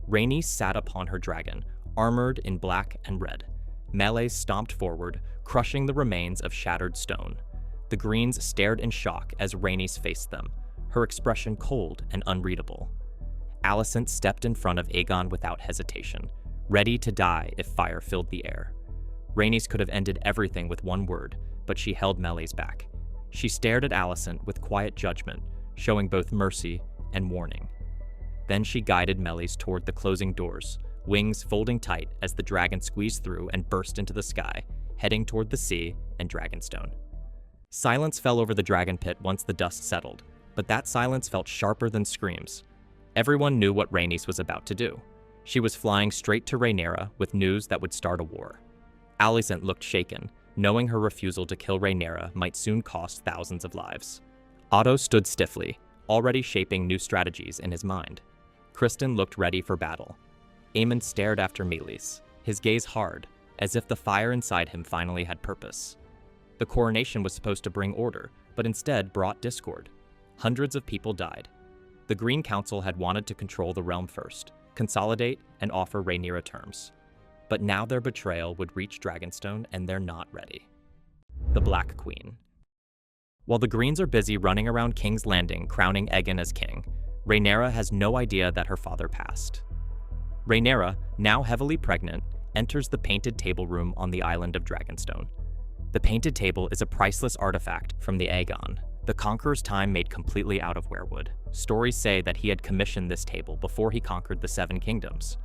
Rhaenys sat upon her dragon, armored in black and red. Melees stomped forward, crushing the remains of shattered stone. The Greens stared in shock as Rhaenys faced them, her expression cold and unreadable. Alicent stepped in front of Aegon without hesitation, ready to die if fire filled the air. Rhaenys could have ended everything with one word, but she held Melees back. She stared at Alicent with quiet judgment, showing both mercy and warning. Then she guided Melees toward the closing doors, wings folding tight as the dragon squeezed through and burst into the sky, heading toward the sea and Dragonstone. Silence fell over the dragon pit once the dust settled, but that silence felt sharper than screams. Everyone knew what Rhaenys was about to do. She was flying straight to Rhaenyra with news that would start a war. Alicent looked shaken, knowing her refusal to kill Rhaenyra might soon cost thousands of lives. Otto stood stiffly, already shaping new strategies in his mind. Criston looked ready for battle. Aemon stared after Melees, his gaze hard, as if the fire inside him finally had purpose. The coronation was supposed to bring order, but instead brought discord. Hundreds of people died. The Green Council had wanted to control the realm first, consolidate, and offer Rhaenyra terms. But now their betrayal would reach Dragonstone, and they're not ready. The Black Queen. While the Greens are busy running around King's Landing crowning Aegon as king, Rhaenyra has no idea that her father passed. Rhaenyra, now heavily pregnant, enters the painted table room on the island of Dragonstone. The painted table is a priceless artifact from the Aegon, the Conqueror's time made completely out of weirwood. Stories say that he had commissioned this table before he conquered the Seven Kingdoms.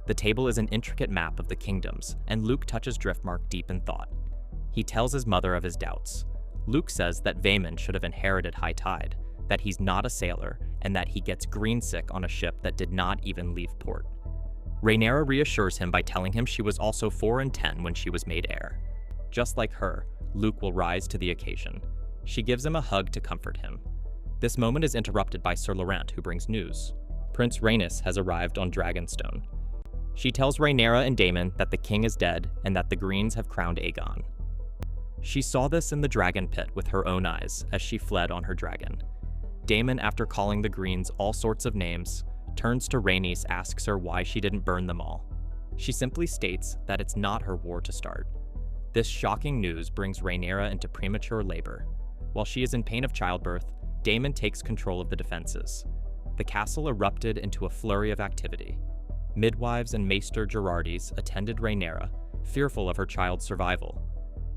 The table is an intricate map of the kingdoms, and Luke touches Driftmark deep in thought. He tells his mother of his doubts. Luke says that Vaemond should have inherited High Tide, that he's not a sailor, and that he gets greensick on a ship that did not even leave port. Rhaenyra reassures him by telling him she was also 4 and 10 when she was made heir. Just like her, Luke will rise to the occasion. She gives him a hug to comfort him. This moment is interrupted by Sir Laurent, who brings news. Prince Rhaenys has arrived on Dragonstone. She tells Rhaenyra and Daemon that the king is dead and that the Greens have crowned Aegon. She saw this in the dragon pit with her own eyes as she fled on her dragon. Daemon, after calling the Greens all sorts of names, turns to Rhaenys, asks her why she didn't burn them all. She simply states that it's not her war to start. This shocking news brings Rhaenyra into premature labor. While she is in pain of childbirth, Daemon takes control of the defenses. The castle erupted into a flurry of activity. Midwives and Maester Gerardis attended Rhaenyra, fearful of her child's survival.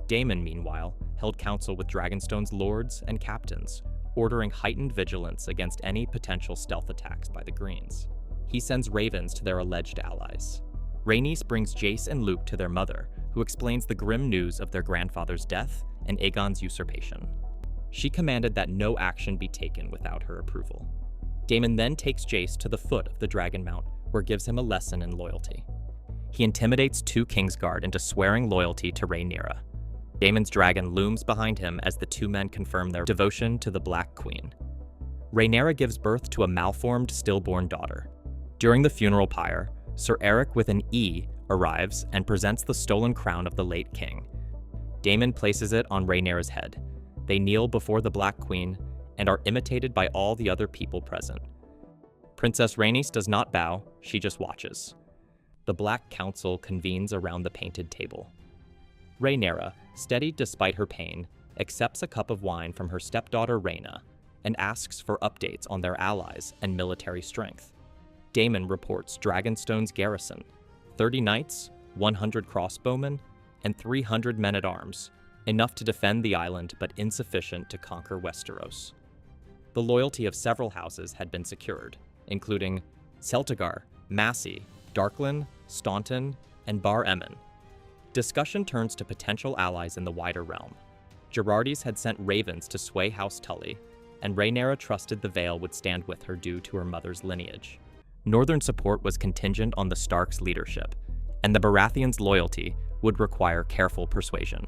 Daemon, meanwhile, held council with Dragonstone's lords and captains, ordering heightened vigilance against any potential stealth attacks by the Greens. He sends ravens to their alleged allies. Rhaenys brings Jace and Luke to their mother, who explains the grim news of their grandfather's death and Aegon's usurpation. She commanded that no action be taken without her approval. Daemon then takes Jace to the foot of the Dragon Mount, where gives him a lesson in loyalty. He intimidates two Kingsguard into swearing loyalty to Rhaenyra. Daemon's dragon looms behind him as the two men confirm their devotion to the Black Queen. Rhaenyra gives birth to a malformed stillborn daughter. During the funeral pyre, Sir Eric with an E arrives and presents the stolen crown of the late king. Daemon places it on Rhaenyra's head. They kneel before the Black Queen and are imitated by all the other people present. Princess Rhaenys does not bow, she just watches. The Black Council convenes around the painted table. Rhaenyra, steadied despite her pain, accepts a cup of wine from her stepdaughter Rhaena and asks for updates on their allies and military strength. Daemon reports Dragonstone's garrison, 30 knights, 100 crossbowmen, and 300 men-at-arms, enough to defend the island but insufficient to conquer Westeros. The loyalty of several houses had been secured, including Celtigar, Massey, Darklyn, Staunton, and Bar Emmon. Discussion turns to potential allies in the wider realm. Gerardis had sent ravens to sway House Tully, and Rhaenyra trusted the Vale would stand with her due to her mother's lineage. Northern support was contingent on the Starks' leadership, and the Baratheons' loyalty would require careful persuasion.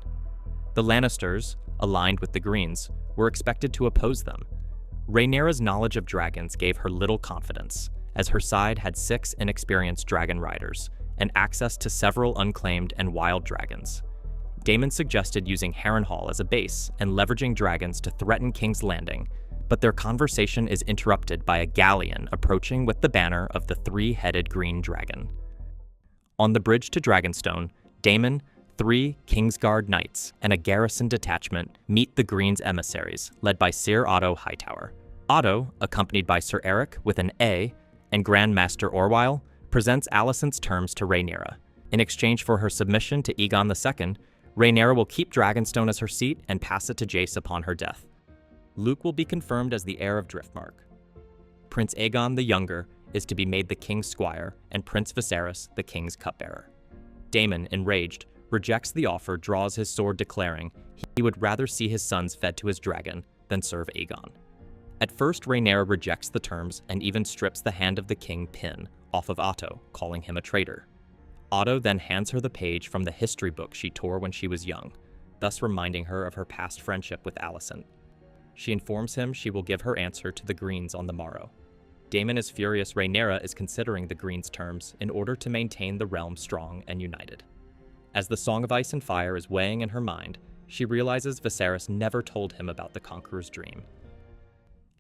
The Lannisters, aligned with the Greens, were expected to oppose them. Rhaenyra's knowledge of dragons gave her little confidence, as her side had 6 inexperienced dragon riders and access to several unclaimed and wild dragons. Daemon suggested using Harrenhal as a base and leveraging dragons to threaten King's Landing, but their conversation is interrupted by a galleon approaching with the banner of the 3-headed green dragon. On the bridge to Dragonstone, Daemon, 3 Kingsguard knights, and a garrison detachment meet the Green's emissaries, led by Sir Otto Hightower. Otto, accompanied by Sir Eric with an A, and Grand Maester Orwyle, presents Alicent's terms to Rhaenyra. In exchange for her submission to Aegon II, Rhaenyra will keep Dragonstone as her seat and pass it to Jace upon her death. Luke will be confirmed as the heir of Driftmark. Prince Aegon the Younger is to be made the king's squire, and Prince Viserys the king's cupbearer. Daemon, enraged, rejects the offer, draws his sword, declaring he would rather see his sons fed to his dragon than serve Aegon. At first, Rhaenyra rejects the terms and even strips the hand of the king pin off of Otto, calling him a traitor. Otto then hands her the page from the history book she tore when she was young, thus reminding her of her past friendship with Alicent. She informs him she will give her answer to the Greens on the morrow. Daemon is furious Rhaenyra is considering the Greens' terms in order to maintain the realm strong and united. As the Song of Ice and Fire is weighing in her mind, she realizes Viserys never told him about the Conqueror's dream.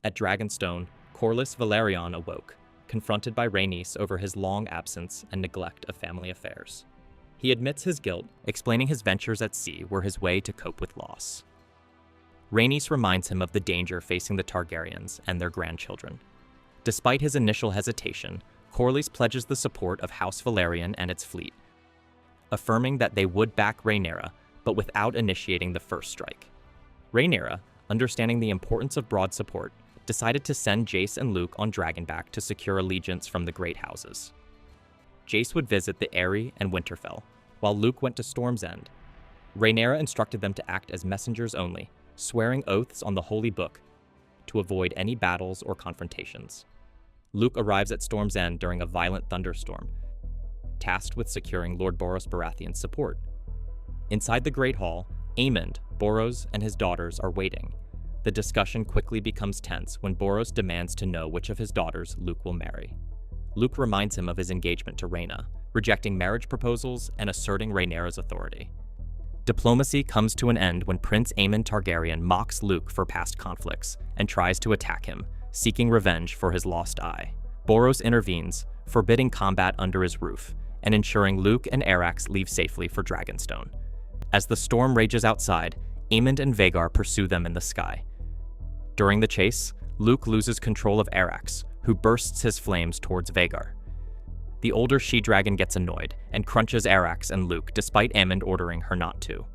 At Dragonstone, Corlys Velaryon awoke, confronted by Rhaenys over his long absence and neglect of family affairs. He admits his guilt, explaining his ventures at sea were his way to cope with loss. Rhaenys reminds him of the danger facing the Targaryens and their grandchildren. Despite his initial hesitation, Corlys pledges the support of House Velaryon and its fleet, affirming that they would back Rhaenyra, but without initiating the first strike. Rhaenyra, understanding the importance of broad support, decided to send Jace and Luke on Dragonback to secure allegiance from the Great Houses. Jace would visit the Eyrie and Winterfell, while Luke went to Storm's End. Rhaenyra instructed them to act as messengers only, swearing oaths on the Holy Book to avoid any battles or confrontations. Luke arrives at Storm's End during a violent thunderstorm, tasked with securing Lord Boros Baratheon's support. Inside the Great Hall, Aemond, Boros, and his daughters are waiting. The discussion quickly becomes tense when Boros demands to know which of his daughters Luke will marry. Luke reminds him of his engagement to Rhaena, rejecting marriage proposals and asserting Rhaenyra's authority. Diplomacy comes to an end when Prince Aemon Targaryen mocks Luke for past conflicts and tries to attack him, seeking revenge for his lost eye. Boros intervenes, forbidding combat under his roof, and ensuring Luke and Arax leave safely for Dragonstone. As the storm rages outside, Aemond and Vhagar pursue them in the sky. During the chase, Luke loses control of Arax, who bursts his flames towards Vhagar. The older she-dragon gets annoyed and crunches Arax and Luke despite Aemond ordering her not to.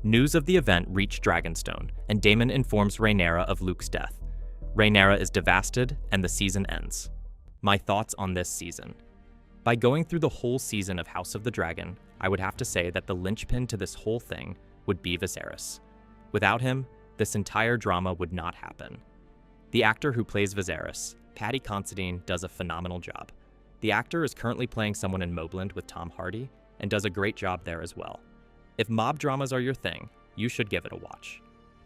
News of the event reach Dragonstone, and Daemon informs Rhaenyra of Luke's death. Rhaenyra is devastated, and the season ends. My thoughts on this season. By going through the whole season of House of the Dragon, I would have to say that the linchpin to this whole thing would be Viserys. Without him, this entire drama would not happen. The actor who plays Viserys, Paddy Considine, does a phenomenal job. The actor is currently playing someone in Mobland with Tom Hardy, and does a great job there as well. If mob dramas are your thing, you should give it a watch.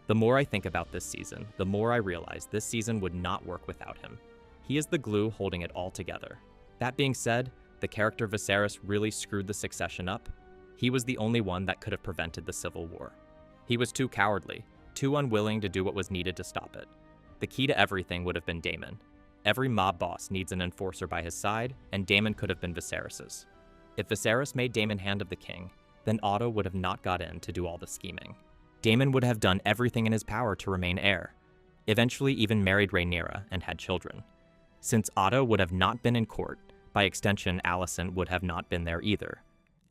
The more I think about this season, the more I realize this season would not work without him. He is the glue holding it all together. That being said, the character Viserys really screwed the succession up. He was the only one that could have prevented the civil war. He was too cowardly, too unwilling to do what was needed to stop it. The key to everything would have been Daemon. Every mob boss needs an enforcer by his side, and Daemon could have been Viserys's. If Viserys made Daemon Hand of the King, then Otto would have not got in to do all the scheming. Daemon would have done everything in his power to remain heir, eventually even married Rhaenyra and had children. Since Otto would have not been in court, by extension, Alicent would have not been there either.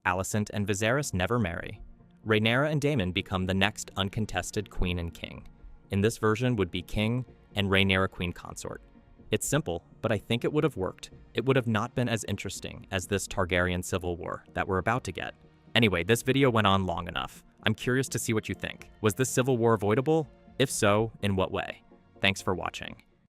Alicent and Viserys never marry. Rhaenyra and Daemon become the next uncontested queen and king. In this version would be king and Rhaenyra queen consort. It's simple, but I think it would have worked. It would have not been as interesting as this Targaryen civil war that we're about to get. Anyway, this video went on long enough. I'm curious to see what you think. Was this civil war avoidable? If so, in what way? Thanks for watching.